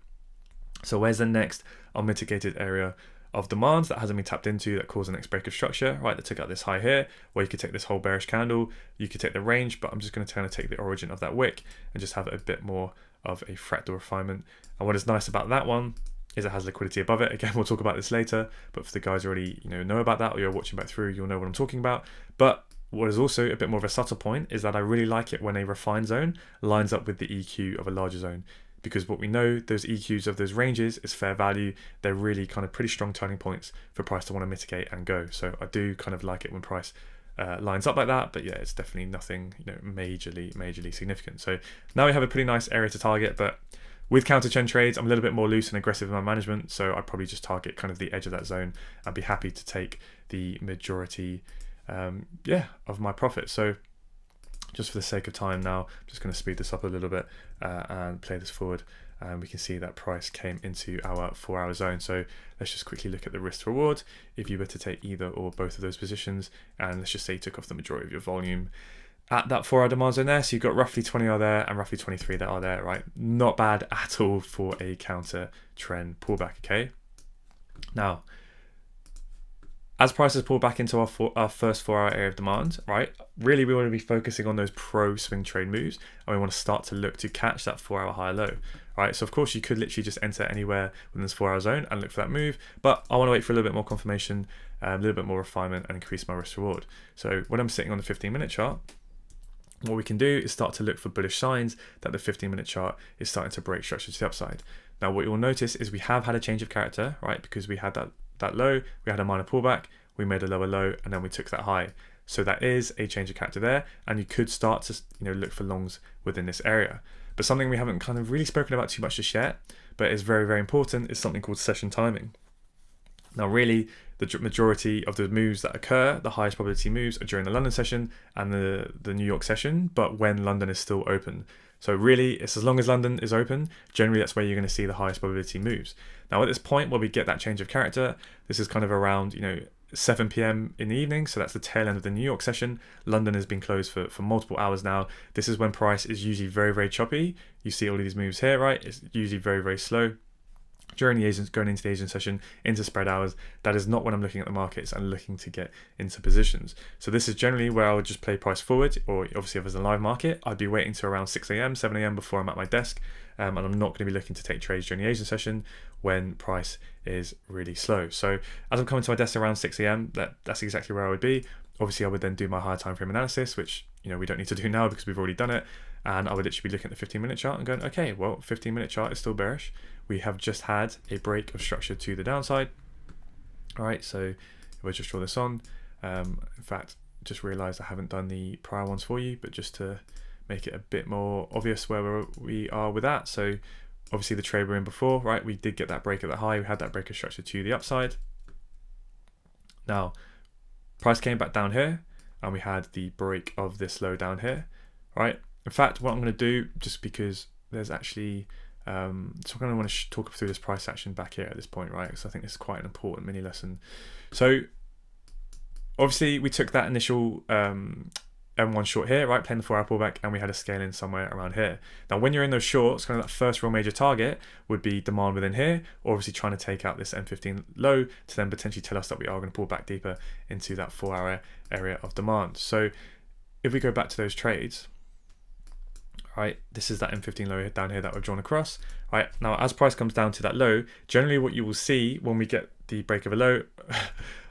So where's the next unmitigated area of demand that hasn't been tapped into that caused the next break of structure, right? That took out this high here, where you could take this whole bearish candle, you could take the range, but I'm just going to kind of take the origin of that wick and just have it a bit more of a fractal refinement. And what is nice about that one is it has liquidity above it. Again, we'll talk about this later, but for the guys who already know about that, or you're watching back through, you'll know what I'm talking about. But what is also a bit more of a subtle point is that I really like it when a refined zone lines up with the EQ of a larger zone. Because what we know, those EQs of those ranges is fair value. They're really kind of pretty strong turning points for price to want to mitigate and go. So I do kind of like it when price lines up like that. But yeah, it's definitely nothing majorly significant. So now we have a pretty nice area to target. But with counter trend trades, I'm a little bit more loose and aggressive in my management. So I'd probably just target kind of the edge of that zone and be happy to take the majority of my profit. So just for the sake of time now, I'm just going to speed this up a little bit and play this forward, and we can see that price came into our 4-hour zone. So let's just quickly look at the risk to reward if you were to take either or both of those positions, and let's just say you took off the majority of your volume at that 4-hour demand zone there. So you've got roughly 20 are there and roughly 23 that are there, right? Not bad at all for a counter trend pullback. Okay, now as prices pull back into our first 4-hour area of demand, right, really we want to be focusing on those pro swing trade moves, and we want to start to look to catch that 4-hour high low, right? So of course you could literally just enter anywhere within this 4-hour zone and look for that move, but I want to wait for a little bit more confirmation, a little bit more refinement, and increase my risk reward. So when I'm sitting on the 15-minute chart, what we can do is start to look for bullish signs that the 15-minute chart is starting to break structure to the upside. Now, what you'll notice is we have had a change of character, right? Because we had that low, we had a minor pullback, we made a lower low, and then we took that high. So that is a change of character there, and you could start to look for longs within this area. But something we haven't kind of really spoken about too much just yet, but is very, very important, is something called session timing. Now, really, the majority of the moves that occur, the highest probability moves, are during the London session and the New York session, but when London is still open. So really, it's as long as London is open, generally that's where you're going to see the highest probability moves. Now, at this point where we get that change of character, this is kind of around 7 p.m. in the evening, so that's the tail end of the New York session. London has been closed for multiple hours now. This is when price is usually very, very choppy. You see all of these moves here, right? It's usually very, very slow. During the Asian, going into the Asian session, into spread hours, that is not when I'm looking at the markets and looking to get into positions. So this is generally where I would just play price forward, or obviously if it's a live market, I'd be waiting to around 6 a.m., 7 a.m. before I'm at my desk, and I'm not going to be looking to take trades during the Asian session when price is really slow. So as I'm coming to my desk around 6 a.m., that's exactly where I would be. Obviously, I would then do my higher time frame analysis, which we don't need to do now because we've already done it. And I would literally be looking at the 15-minute chart and going, okay, well, 15-minute chart is still bearish. We have just had a break of structure to the downside. All right, so we'll just draw this on. In fact, just realized I haven't done the prior ones for you, but just to make it a bit more obvious where we are with that. So obviously the trade we're in before, right? We did get that break at the high. We had that break of structure to the upside. Now, price came back down here and we had the break of this low down here, right? In fact, what I'm going to do, just because there's actually, so I'm going to want to talk through this price action back here at this point, right? Because I think this is quite an important mini lesson. So obviously we took that initial M1 short here, right, playing the 4-hour pullback, and we had a scale in somewhere around here. Now, when you're in those shorts, kind of that first real major target would be demand within here, or obviously trying to take out this M15 low to then potentially tell us that we are going to pull back deeper into that 4-hour area of demand. So if we go back to those trades, right, this is that M15 low down here that we've drawn across, right? Now, as price comes down to that low, generally what you will see when we get the break of a low,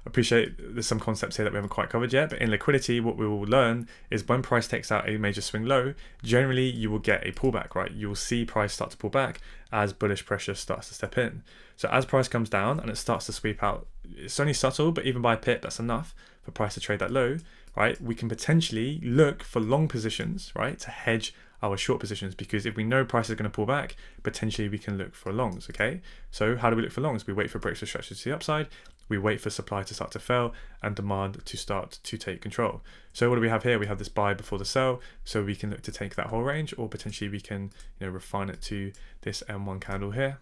appreciate there's some concepts here that we haven't quite covered yet, but in liquidity, what we will learn is when price takes out a major swing low, generally you will get a pullback, right? You will see price start to pull back as bullish pressure starts to step in. So as price comes down and it starts to sweep out, it's only subtle, but even by a pip, that's enough for price to trade that low, right? We can potentially look for long positions, right, to hedge our short positions, because if we know price is going to pull back, potentially we can look for longs, okay? So how do we look for longs? We wait for breaks of structure to the upside, we wait for supply to start to fail and demand to start to take control. So what do we have here? We have this buy before the sell, so we can look to take that whole range, or potentially we can refine it to this M1 candle here,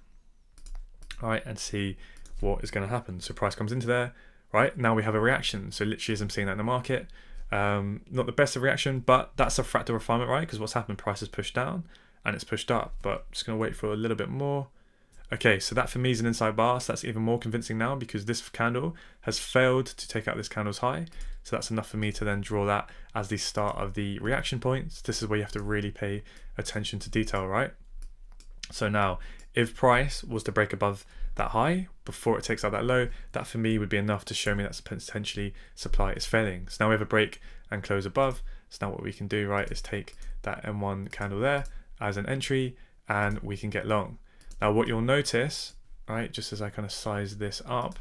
all right, and see what is going to happen. So price comes into there, right? Now we have a reaction. So literally as I'm seeing that in the market, not the best of reaction, but that's a fractal refinement, right? Because what's happened, price is pushed down and it's pushed up, but just going to wait for a little bit more. Okay, so that for me is an inside bar, so that's even more convincing now because this candle has failed to take out this candle's high. So that's enough for me to then draw that as the start of the reaction points. This is where you have to really pay attention to detail, right? So now, if price was to break above that high before it takes out that low, that for me would be enough to show me that potentially supply is failing. So now we have a break and close above. So now what we can do, right, is take that M1 candle there as an entry and we can get long. Now what you'll notice, right, just as I kind of size this up,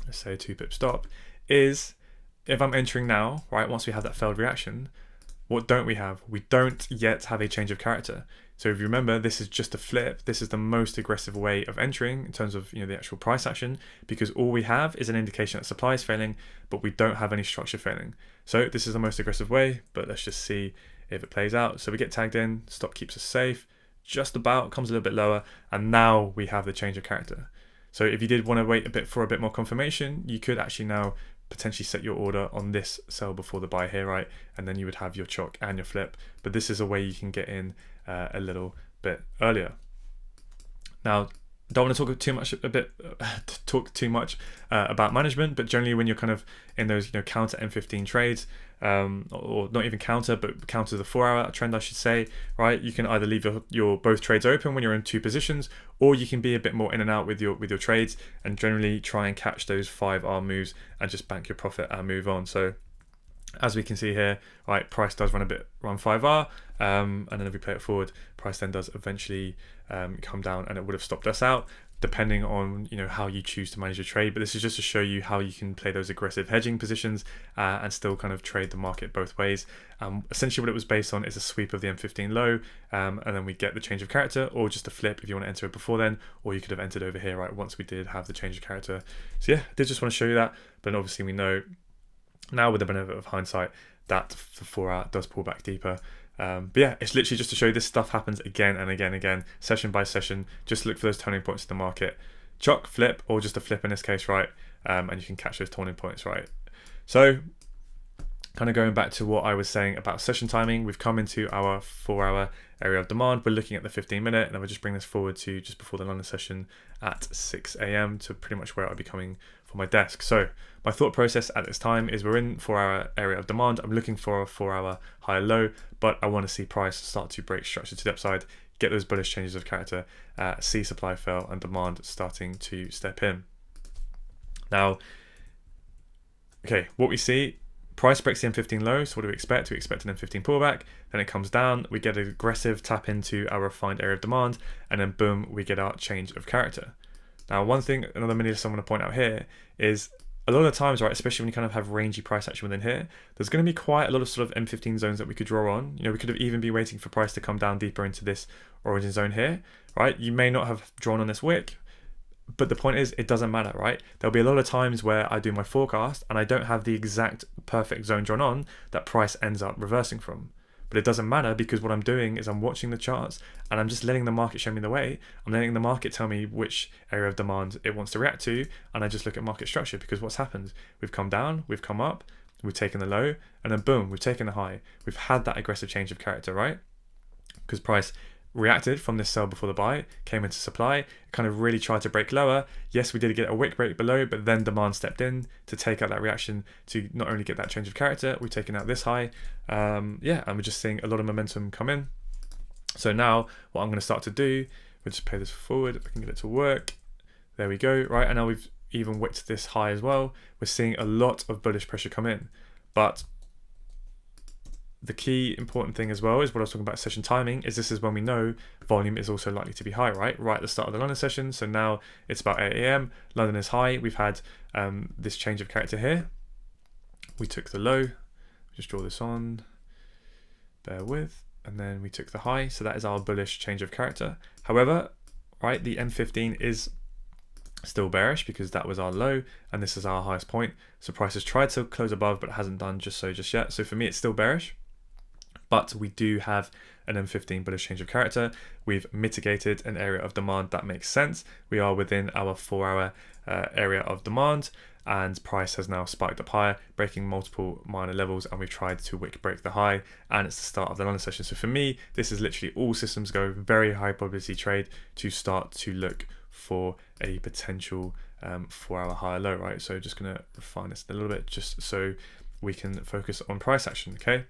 let's say a 2-pip stop, is if I'm entering now, right, once we have that failed reaction, what don't we have? We don't yet have a change of character. So if you remember, this is just a flip. This is the most aggressive way of entering in terms of the actual price action, because all we have is an indication that supply is failing, but we don't have any structure failing. So this is the most aggressive way, but let's just see if it plays out. So we get tagged in, stop keeps us safe, just about, comes a little bit lower, and now we have the change of character. So if you did want to wait a bit for a bit more confirmation, you could actually now potentially set your order on this sell before the buy here, right? And then you would have your chalk and your flip, but this is a way you can get in a little bit earlier. Now, don't want to talk too much about management, but generally when you're kind of in those counter M15 trades, or not even counter, but counter the 4-hour trend, I should say, right? You can either leave your both trades open when you're in two positions, or you can be a bit more in and out with your trades and generally try and catch those 5R moves and just bank your profit and move on. So As we can see here, right, price does run 5R, and then if we play it forward, price then does eventually come down, and it would have stopped us out, depending on how you choose to manage your trade. But this is just to show you how you can play those aggressive hedging positions and still kind of trade the market both ways. Essentially what it was based on is a sweep of the M15 low, and then we get the change of character, or just a flip if you want to enter it before then, or you could have entered over here, right, once we did have the change of character. So yeah, I did just want to show you that. But obviously we know now, with the benefit of hindsight, that the 4-hour does pull back deeper. But yeah, it's literally just to show you this stuff happens again and again and again, session by session. Just look for those turning points in the market. Chock, flip, or just a flip in this case, right? And you can catch those turning points, right? So kind of going back to what I was saying about session timing, we've come into our 4-hour area of demand. We're looking at the 15-minute, and I will just bring this forward to just before the London session at 6 a.m. to pretty much where I'll be coming for my desk. So my thought process at this time is we're in 4-hour area of demand. I'm looking for a 4-hour higher low, but I want to see price start to break structure to the upside, get those bullish changes of character, see supply fail and demand starting to step in. Now, okay, what we see, price breaks the M15 low, so what do we expect? We expect an M15 pullback, then it comes down, we get an aggressive tap into our refined area of demand, and then boom, we get our change of character. Now, another mini lesson I want to point out here is a lot of the times, right, especially when you kind of have rangy price action within here, there's going to be quite a lot of sort of M15 zones that we could draw on. We could have even be waiting for price to come down deeper into this origin zone here, right? You may not have drawn on this wick, but the point is, it doesn't matter, right? There'll be a lot of times where I do my forecast and I don't have the exact perfect zone drawn on that price ends up reversing from. But it doesn't matter, because what I'm doing is I'm watching the charts and I'm just letting the market show me the way. I'm letting the market tell me which area of demand it wants to react to, and I just look at market structure, because what's happened? We've come down, we've come up, we've taken the low, and then boom, we've taken the high. We've had that aggressive change of character, right? Because price reacted from this sell before the buy, came into supply, kind of really tried to break lower. Yes, we did get a wick break below, but then demand stepped in to take out that reaction to not only get that change of character, we've taken out this high. And we're just seeing a lot of momentum come in. So now what I'm going to start to do, we'll just play this forward, if I can get it to work. There we go, right? And now we've even wicked this high as well. We're seeing a lot of bullish pressure come in. But the key important thing as well is what I was talking about session timing, is this is when we know volume is also likely to be high, right? Right at the start of the London session. So now it's about 8 a.m. London is high. We've had this change of character here. We took the low. Just draw this on. Bear with. And then we took the high. So that is our bullish change of character. However, right, the M15 is still bearish because that was our low and this is our highest point. So price has tried to close above but hasn't done just yet. So for me, it's still bearish. But we do have an M15 bullish change of character. We've mitigated an area of demand that makes sense. We are within our 4-hour area of demand, and price has now spiked up higher, breaking multiple minor levels, and we've tried to wick break the high, and it's the start of the London session. So for me, this is literally all systems go, very high probability trade to start to look for a potential 4-hour higher low, right? So just gonna refine this a little bit just so we can focus on price action, okay?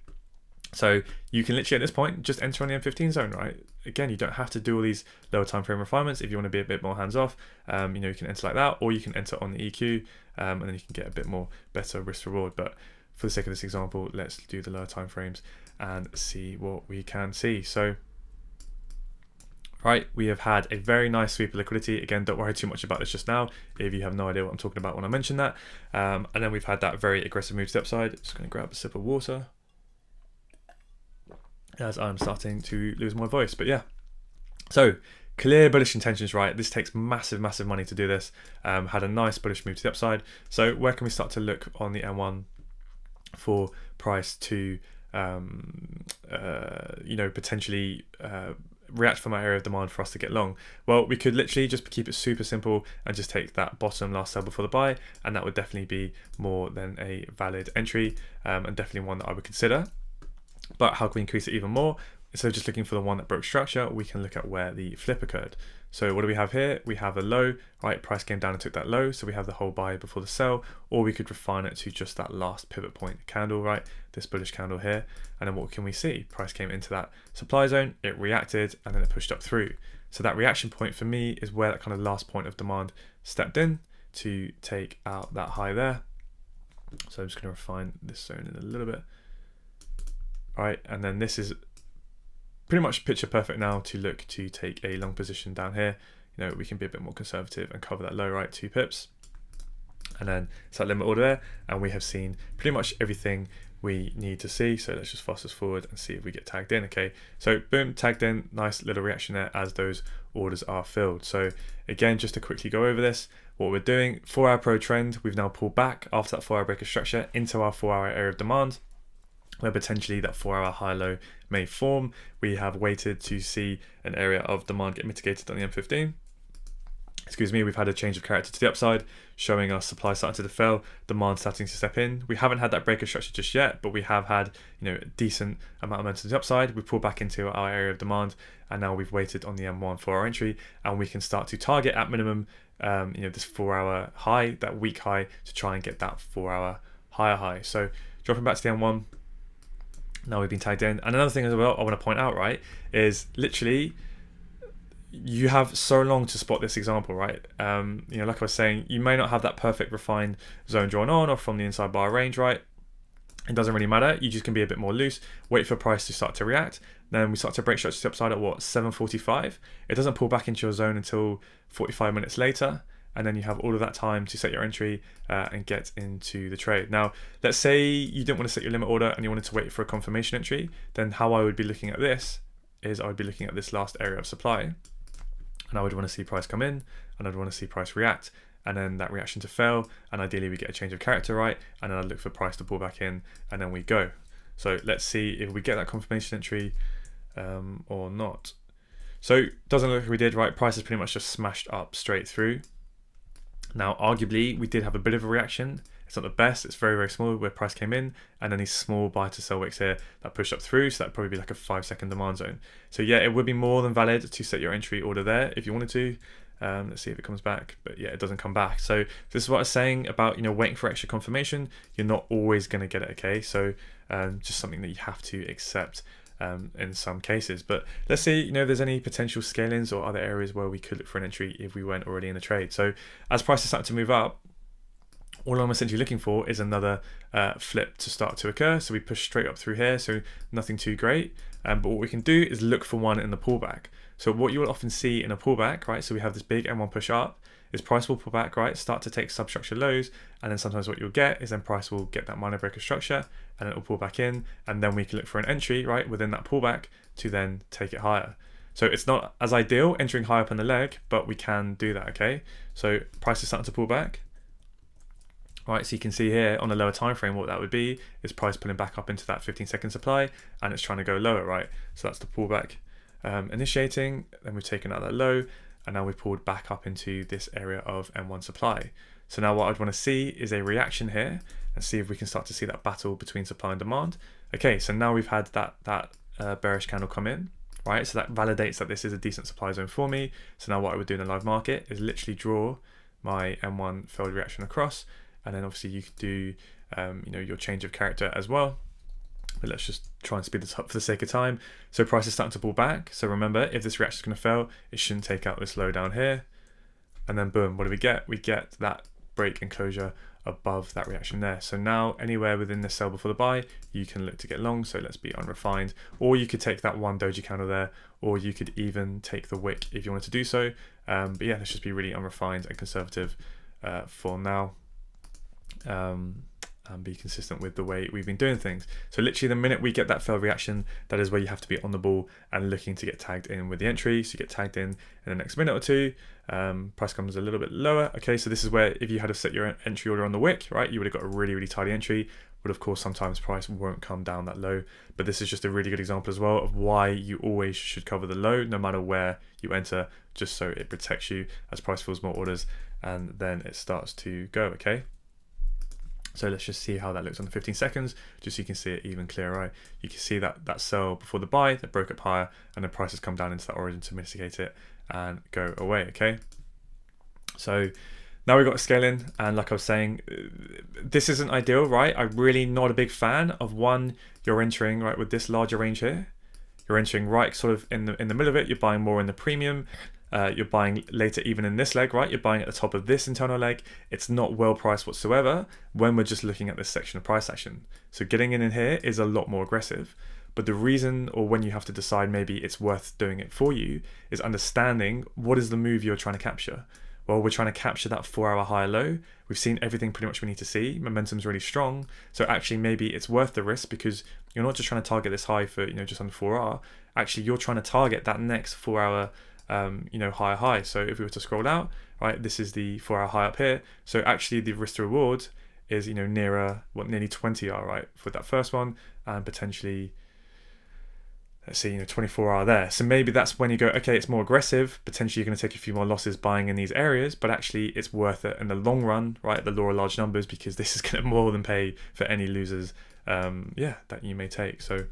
So you can literally at this point just enter on the M15 zone, right? Again, you don't have to do all these lower time frame refinements. If you want to be a bit more hands off, you can enter like that, or you can enter on the EQ, and then you can get a bit more better risk reward. But for the sake of this example, let's do the lower time frames and see what we can see. So, right, we have had a very nice sweep of liquidity. Again, don't worry too much about this just now if you have no idea what I'm talking about when I mention that. And then we've had that very aggressive move to the upside. Just going to grab a sip of water as I'm starting to lose my voice. But yeah, so clear bullish intentions, right? This takes massive money to do this. Had a nice bullish move to the upside. So where can we start to look on the M1 for price to potentially react from our area of demand for us to get long? Well, we could literally just keep it super simple and just take that bottom last sell before the buy, and that would definitely be more than a valid entry, and definitely one that I would consider. But how can we increase it even more? Instead of just looking for the one that broke structure, we can look at where the flip occurred. So what do we have here? We have a low, right? Price came down and took that low. So we have the whole buy before the sell, or we could refine it to just that last pivot point candle, right? This bullish candle here. And then what can we see? Price came into that supply zone, it reacted, and then it pushed up through. So that reaction point for me is where that kind of last point of demand stepped in to take out that high there. So I'm just going to refine this zone in a little bit. All right, and then this is pretty much picture perfect now to look to take a long position down here. You know, we can be a bit more conservative and cover that low, right, 2 pips. And then it's that limit order there, and we have seen pretty much everything we need to see. So let's just fast this forward and see if we get tagged in. Okay, so boom, tagged in, nice little reaction there as those orders are filled. So again, just to quickly go over this, what we're doing, 4-hour pro trend, we've now pulled back after that 4-hour breaker structure into our 4-hour area of demand, where potentially that 4-hour high-low may form. We have waited to see an area of demand get mitigated on the M15. Excuse me, we've had a change of character to the upside, showing us supply starting to fail, demand starting to step in. We haven't had that breaker structure just yet, but we have had, you know, a decent amount of momentum to the upside. We've pulled back into our area of demand, and now we've waited on the M1 for our entry, and we can start to target at minimum, you know, this 4-hour high, that weak high, to try and get that 4-hour higher high. So dropping back to the M1. Now we've been tagged in. And another thing as well I want to point out, right, is literally you have so long to spot this example, right? You know, like I was saying, you may not have that perfect refined zone drawn on or from the inside bar range, right? It doesn't really matter. You just can be a bit more loose, wait for price to start to react. Then we start to break structure to the upside at what, 7:45? It doesn't pull back into your zone until 45 minutes later. And then you have all of that time to set your entry and get into the trade. Now, let's say you didn't want to set your limit order and you wanted to wait for a confirmation entry, then how I would be looking at this is I would be looking at this last area of supply, and I would want to see price come in, and I'd want to see price react, and then that reaction to fail, and ideally we get a change of character, right? And then I'd look for price to pull back in, and then we go. So let's see if we get that confirmation entry or not. So doesn't look like we did, right? Price is pretty much just smashed up straight through. Now, arguably, we did have a bit of a reaction. It's not the best. It's very, very small where price came in, and then these small buy to sell wicks here that push up through. So that'd probably be like a 5-second demand zone. So yeah, it would be more than valid to set your entry order there if you wanted to. Let's see if it comes back, but yeah, it doesn't come back. So this is what I was saying about, you know, waiting for extra confirmation. You're not always going to get it, okay? So just something that you have to accept in some cases. But let's see, you know, if there's any potential scale-ins or other areas where we could look for an entry if we weren't already in the trade. So as prices start to move up, all I'm essentially looking for is another flip to start to occur. So we push straight up through here, so nothing too great. But what we can do is look for one in the pullback. So what you will often see in a pullback, right? So we have this big M1 push up, is price will pull back, right? Start to take substructure lows, and then sometimes what you'll get is then price will get that minor breaker structure, and it will pull back in, and then we can look for an entry, right, within that pullback to then take it higher. So it's not as ideal entering high up on the leg, but we can do that, okay? So price is starting to pull back. Right, so you can see here on a lower time frame what that would be is price pulling back up into that 15-second supply, and it's trying to go lower, right? So that's the pullback initiating, then we've taken out that low, and now we've pulled back up into this area of M1 supply. So now what I'd want to see is a reaction here and see if we can start to see that battle between supply and demand. Okay, so now we've had that bearish candle come in, right? So that validates that this is a decent supply zone for me. So now what I would do in a live market is literally draw my M1 failed reaction across, and then obviously you could do you know, your change of character as well. But let's just try and speed this up for the sake of time. So price is starting to pull back. So remember, if this reaction is going to fail, it shouldn't take out this low down here. And then boom, what do we get? We get that break and closure above that reaction there. So now anywhere within the sell before the buy, you can look to get long. So let's be unrefined, or you could take that one doji candle there, or you could even take the wick if you wanted to do so. But yeah, let's just be really unrefined and conservative for now. And be consistent with the way we've been doing things. So literally the minute we get that failed reaction, that is where you have to be on the ball and looking to get tagged in with the entry. So you get tagged in the next minute or two. Price comes a little bit lower. Okay, so this is where if you had to set your entry order on the wick, right, you would have got a really, really tidy entry. But of course, sometimes price won't come down that low. But this is just a really good example as well of why you always should cover the low, no matter where you enter, just so it protects you as price fills more orders and then it starts to go, okay? So let's just see how that looks on the 15 seconds, just so you can see it even clearer, right? You can see that sell before the buy that broke up higher, and then prices come down into that origin to mitigate it and go away, okay? So now we've got a scale in, and like I was saying, this isn't ideal, right? I'm really not a big fan of one, you're entering, right, with this larger range here. You're entering right sort of in the middle of it, you're buying more in the premium, You're buying later even in this leg, right? You're buying at the top of this internal leg. It's not well priced whatsoever when we're just looking at this section of price action. So getting in here is a lot more aggressive. But the reason, or when you have to decide maybe it's worth doing it for you, is understanding what is the move you're trying to capture. Well, we're trying to capture that 4 hour high low. We've seen everything pretty much we need to see. Momentum's really strong. So actually maybe it's worth the risk, because you're not just trying to target this high for, just under 4 hour. Actually, you're trying to target that next 4 hour, higher high. So if we were to scroll out, right, this is the 4 hour high up here. So actually the risk to reward is, nearer, nearly 20 hour, right, for that first one, and potentially, let's see, 24 hour there. So maybe that's when you go, okay, it's more aggressive. Potentially you're going to take a few more losses buying in these areas, but actually it's worth it in the long run, right? The law of large numbers, because this is going to more than pay for any losers, that you may take. So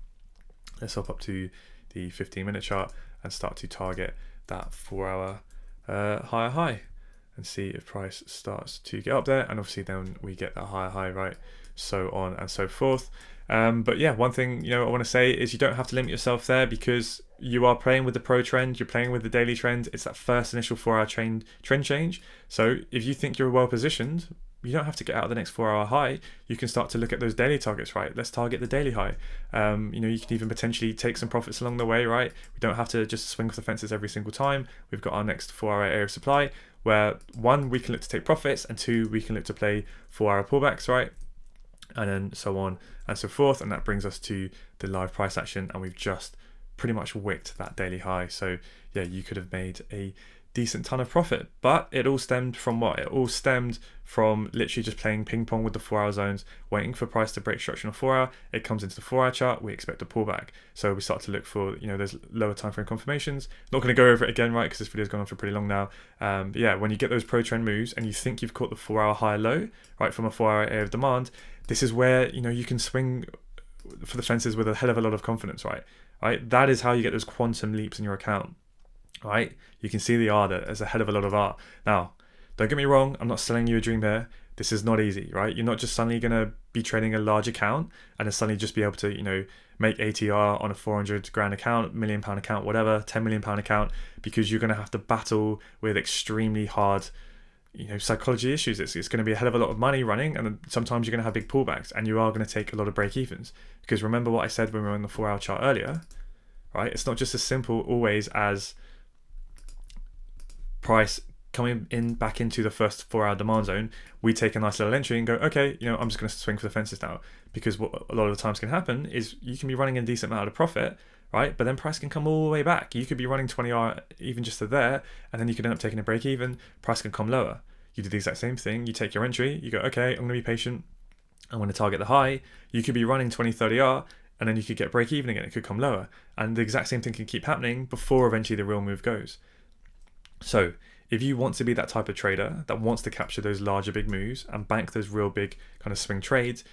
let's hop up to the 15-minute chart and start to target that 4 hour higher high and see if price starts to get up there. And obviously then we get that higher high, right? So on and so forth. But yeah, one thing I want to say is you don't have to limit yourself there, because you are playing with the pro trend, you're playing with the daily trend. It's that first initial 4 hour trend change. So if you think you're well positioned, you don't have to get out of the next 4 hour high. You can start to look at those daily targets, right? Let's target the daily high. You can even potentially take some profits along the way, right? We don't have to just swing for the fences every single time. We've got our next 4 hour area of supply, where 1, we can look to take profits, and 2, we can look to play 4 hour pullbacks, right? And then so on and so forth. And that brings us to the live price action, and we've just pretty much wicked that daily high. So yeah, you could have made a decent ton of profit, but it all stemmed from what? It all stemmed from literally just playing ping pong with the 4 hour zones, waiting for price to break structure on a 4 hour. It comes into the 4 hour chart, we expect a pullback. So we start to look for, those lower time frame confirmations. Not going to go over it again, right? Because this video's gone on for pretty long now. But yeah, when you get those pro trend moves and you think you've caught the 4 hour high low, right, from a 4 hour area of demand, this is where, you can swing for the fences with a hell of a lot of confidence, right? Right? That is how you get those quantum leaps in your account. Right, you can see the R there. There's a hell of a lot of R. Now, don't get me wrong, I'm not selling you a dream here. This is not easy, right? You're not just suddenly going to be trading a large account and then suddenly just be able to, make ATR on a 400 grand account, £1 million account, whatever, £10 million account, because you're going to have to battle with extremely hard, psychology issues. It's going to be a hell of a lot of money running, and sometimes you're going to have big pullbacks, and you are going to take a lot of break evens. Because remember what I said when we were on the 4 hour chart earlier, right? It's not just as simple always as price coming in back into the first 4 hour demand zone. We take a nice little entry and go, okay, I'm just going to swing for the fences now, because what a lot of the times can happen is you can be running a decent amount of profit, right? But then price can come all the way back. You could be running 20 hour even just to there, and then you could end up taking a break even. Price can come lower. You do the exact same thing. You take your entry, you go, okay, I'm going to be patient, I'm going to target the high. You could be running 20, 30 R, and then you could get break even again. It could come lower, and the exact same thing can keep happening before eventually the real move goes. So if you want to be that type of trader that wants to capture those larger big moves and bank those real big kind of swing trades,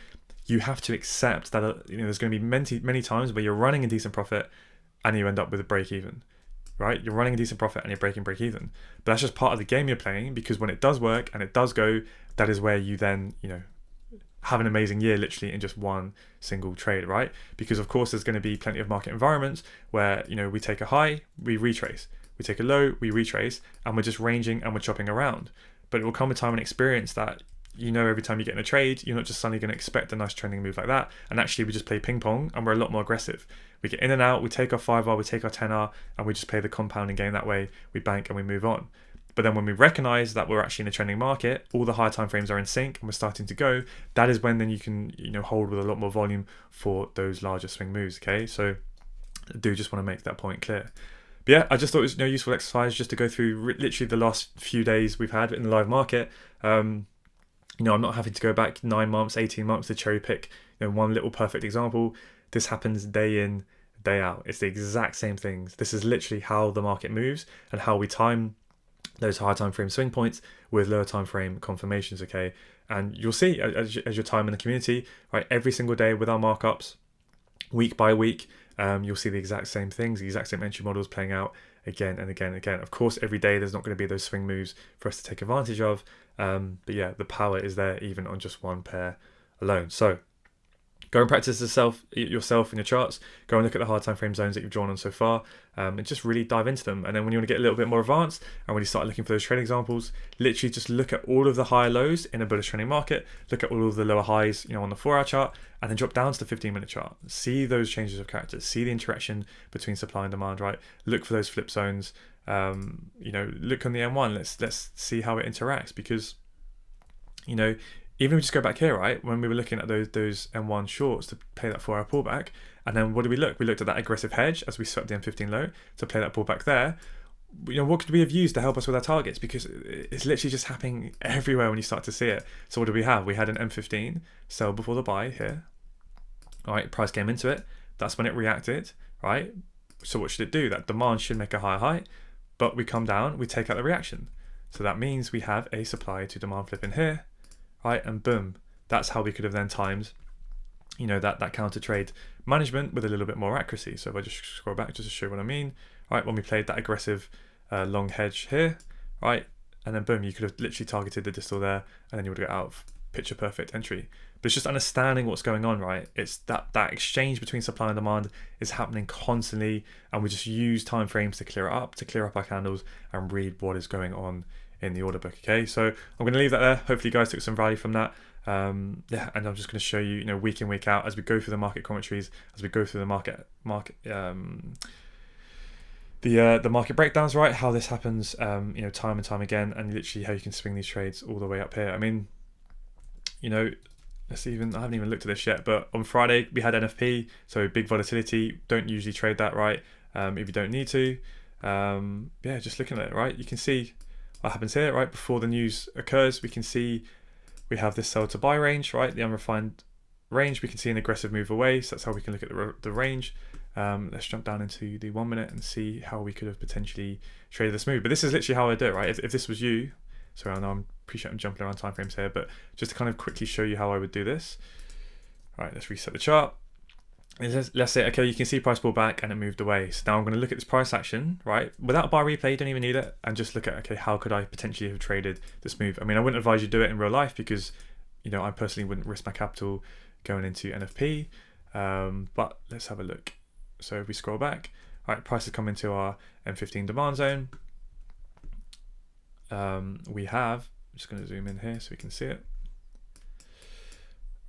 you have to accept that there's going to be many times where you're running a decent profit and you end up with a break even, right? You're running a decent profit and you're breaking break even. But that's just part of the game you're playing, because when it does work and it does go, that is where you then have an amazing year literally in just one single trade, right? Because of course there's going to be plenty of market environments where we take a high, we retrace. We take a low, we retrace, and we're just ranging and we're chopping around. But it will come a time and experience that every time you get in a trade, you're not just suddenly going to expect a nice trending move like that. And actually we just play ping pong, and we're a lot more aggressive. We get in and out, we take our 5R, we take our 10R, and we just play the compounding game that way. We bank and we move on. But then when we recognize that we're actually in a trending market, all the higher time frames are in sync and we're starting to go, that is when then you can hold with a lot more volume for those larger swing moves. Okay, so I do just want to make that point clear. But yeah, I just thought it was useful exercise just to go through literally the last few days we've had in the live market. I'm not having to go back 9 months, 18 months to cherry pick one little perfect example. This happens day in, day out. It's the exact same things. This is literally how the market moves and how we time those higher time frame swing points with lower time frame confirmations. Okay, and you'll see as your time in the community, right, every single day with our markups, week by week, you'll see the exact same things, the exact same entry models playing out again and again and again. Of course, every day there's not going to be those swing moves for us to take advantage of, but yeah, the power is there even on just one pair alone. So Go and practice this yourself in your charts. Go and look at the hard time frame zones that you've drawn on so far, and just really dive into them. And then when you want to get a little bit more advanced, and when you start looking for those trading examples, literally just look at all of the higher lows in a bullish trending market, look at all of the lower highs, on the 4-hour chart, and then drop down to the 15-minute chart. See those changes of character, see the interaction between supply and demand, right? Look for those flip zones. Look on the M1. Let's see how it interacts, because even if we just go back here, right, when we were looking at those M1 shorts to play that 4-hour pullback, and then what did we look? We looked at that aggressive hedge as we swept the M15 low to play that pullback there. What could we have used to help us with our targets? Because it's literally just happening everywhere when you start to see it. So what did we have? We had an M15 sell before the buy here. All right, price came into it. That's when it reacted, right? So what should it do? That demand should make a higher high, but we come down, we take out the reaction. So that means we have a supply to demand flip in here. Right, and boom, that's how we could have then timed, that counter trade management with a little bit more accuracy. So if I just scroll back just to show what I mean, right, when we played that aggressive long hedge here, right, and then boom, you could have literally targeted the distal there, and then you would get out of picture perfect entry. But it's just understanding what's going on, right? It's that exchange between supply and demand is happening constantly, and we just use time frames to clear up our candles and read what is going on in the order book. Okay, so I'm going to leave that there. Hopefully you guys took some value from that. And I'm just going to show you, week in, week out, as we go through the market commentaries, as we go through the market the market breakdowns, right, how this happens time and time again, and literally how you can swing these trades all the way up here. I mean, I haven't even looked at this yet, but on Friday we had NFP, so big volatility. Don't usually trade that, right? If you don't need to. Just looking at it, right, you can see what happens here, right? Before the news occurs, we can see we have this sell to buy range, right? The unrefined range. We can see an aggressive move away, so that's how we can look at the range. Let's jump down into the 1 minute and see how we could have potentially traded this move. But this is literally how I do it, right? If this was you, sorry, I know I'm jumping around timeframes here, but just to kind of quickly show you how I would do this. All right, let's reset the chart. Let's say, okay, you can see price pull back and it moved away. So now I'm going to look at this price action, right? Without a bar replay, you don't even need it. And just look at, okay, how could I potentially have traded this move? I mean, I wouldn't advise you do it in real life because, I personally wouldn't risk my capital going into NFP. But let's have a look. So if we scroll back, all right, price has come into our M15 demand zone. I'm just going to zoom in here so we can see it.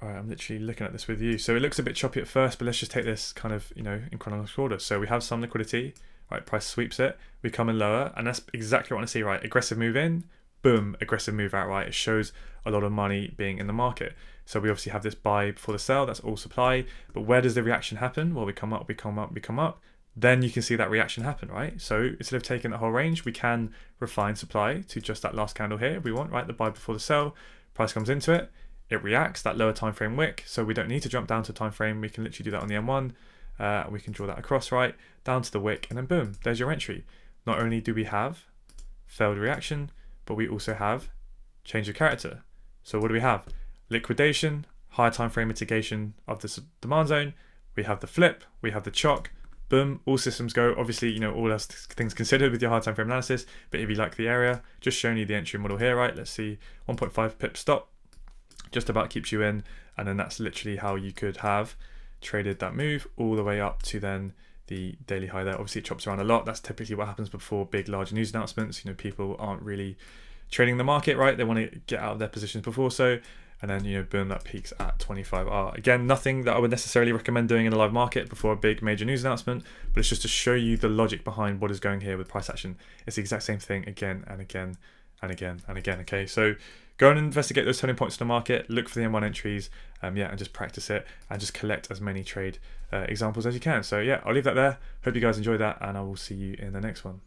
All right, I'm literally looking at this with you. So it looks a bit choppy at first, but let's just take this kind of, in chronological order. So we have some liquidity, right? Price sweeps it, we come in lower, and that's exactly what I want to see, right? Aggressive move in, boom, aggressive move out, right? It shows a lot of money being in the market. So we obviously have this buy before the sell, that's all supply. But where does the reaction happen? Well, we come up, we come up, we come up. Then you can see that reaction happen, right? So instead of taking the whole range, we can refine supply to just that last candle here if we want, right? The buy before the sell, price comes into it. It reacts, that lower time frame wick, so we don't need to jump down to time frame. We can literally do that on the M1. We can draw that across, right, down to the wick, and then boom, there's your entry. Not only do we have failed reaction, but we also have change of character. So what do we have? Liquidation, higher time frame mitigation of this demand zone. We have the flip, we have the chock, boom, all systems go. Obviously, all else things considered with your hard time frame analysis, but if you like the area, just showing you the entry model here, right? Let's see, 1.5 pip stop. Just about keeps you in, and then that's literally how you could have traded that move all the way up to then the daily high there. Obviously it chops around a lot. That's typically what happens before big large news announcements. People aren't really trading the market, right? They want to get out of their positions before so, and then boom, that peaks at 25R. Again, nothing that I would necessarily recommend doing in a live market before a big major news announcement, but it's just to show you the logic behind what is going here with price action. It's the exact same thing again and again and again and again. Okay, so go and investigate those turning points in the market, look for the M1 entries, and just practice it and just collect as many trade examples as you can. So I'll leave that there. Hope you guys enjoyed that, and I will see you in the next one.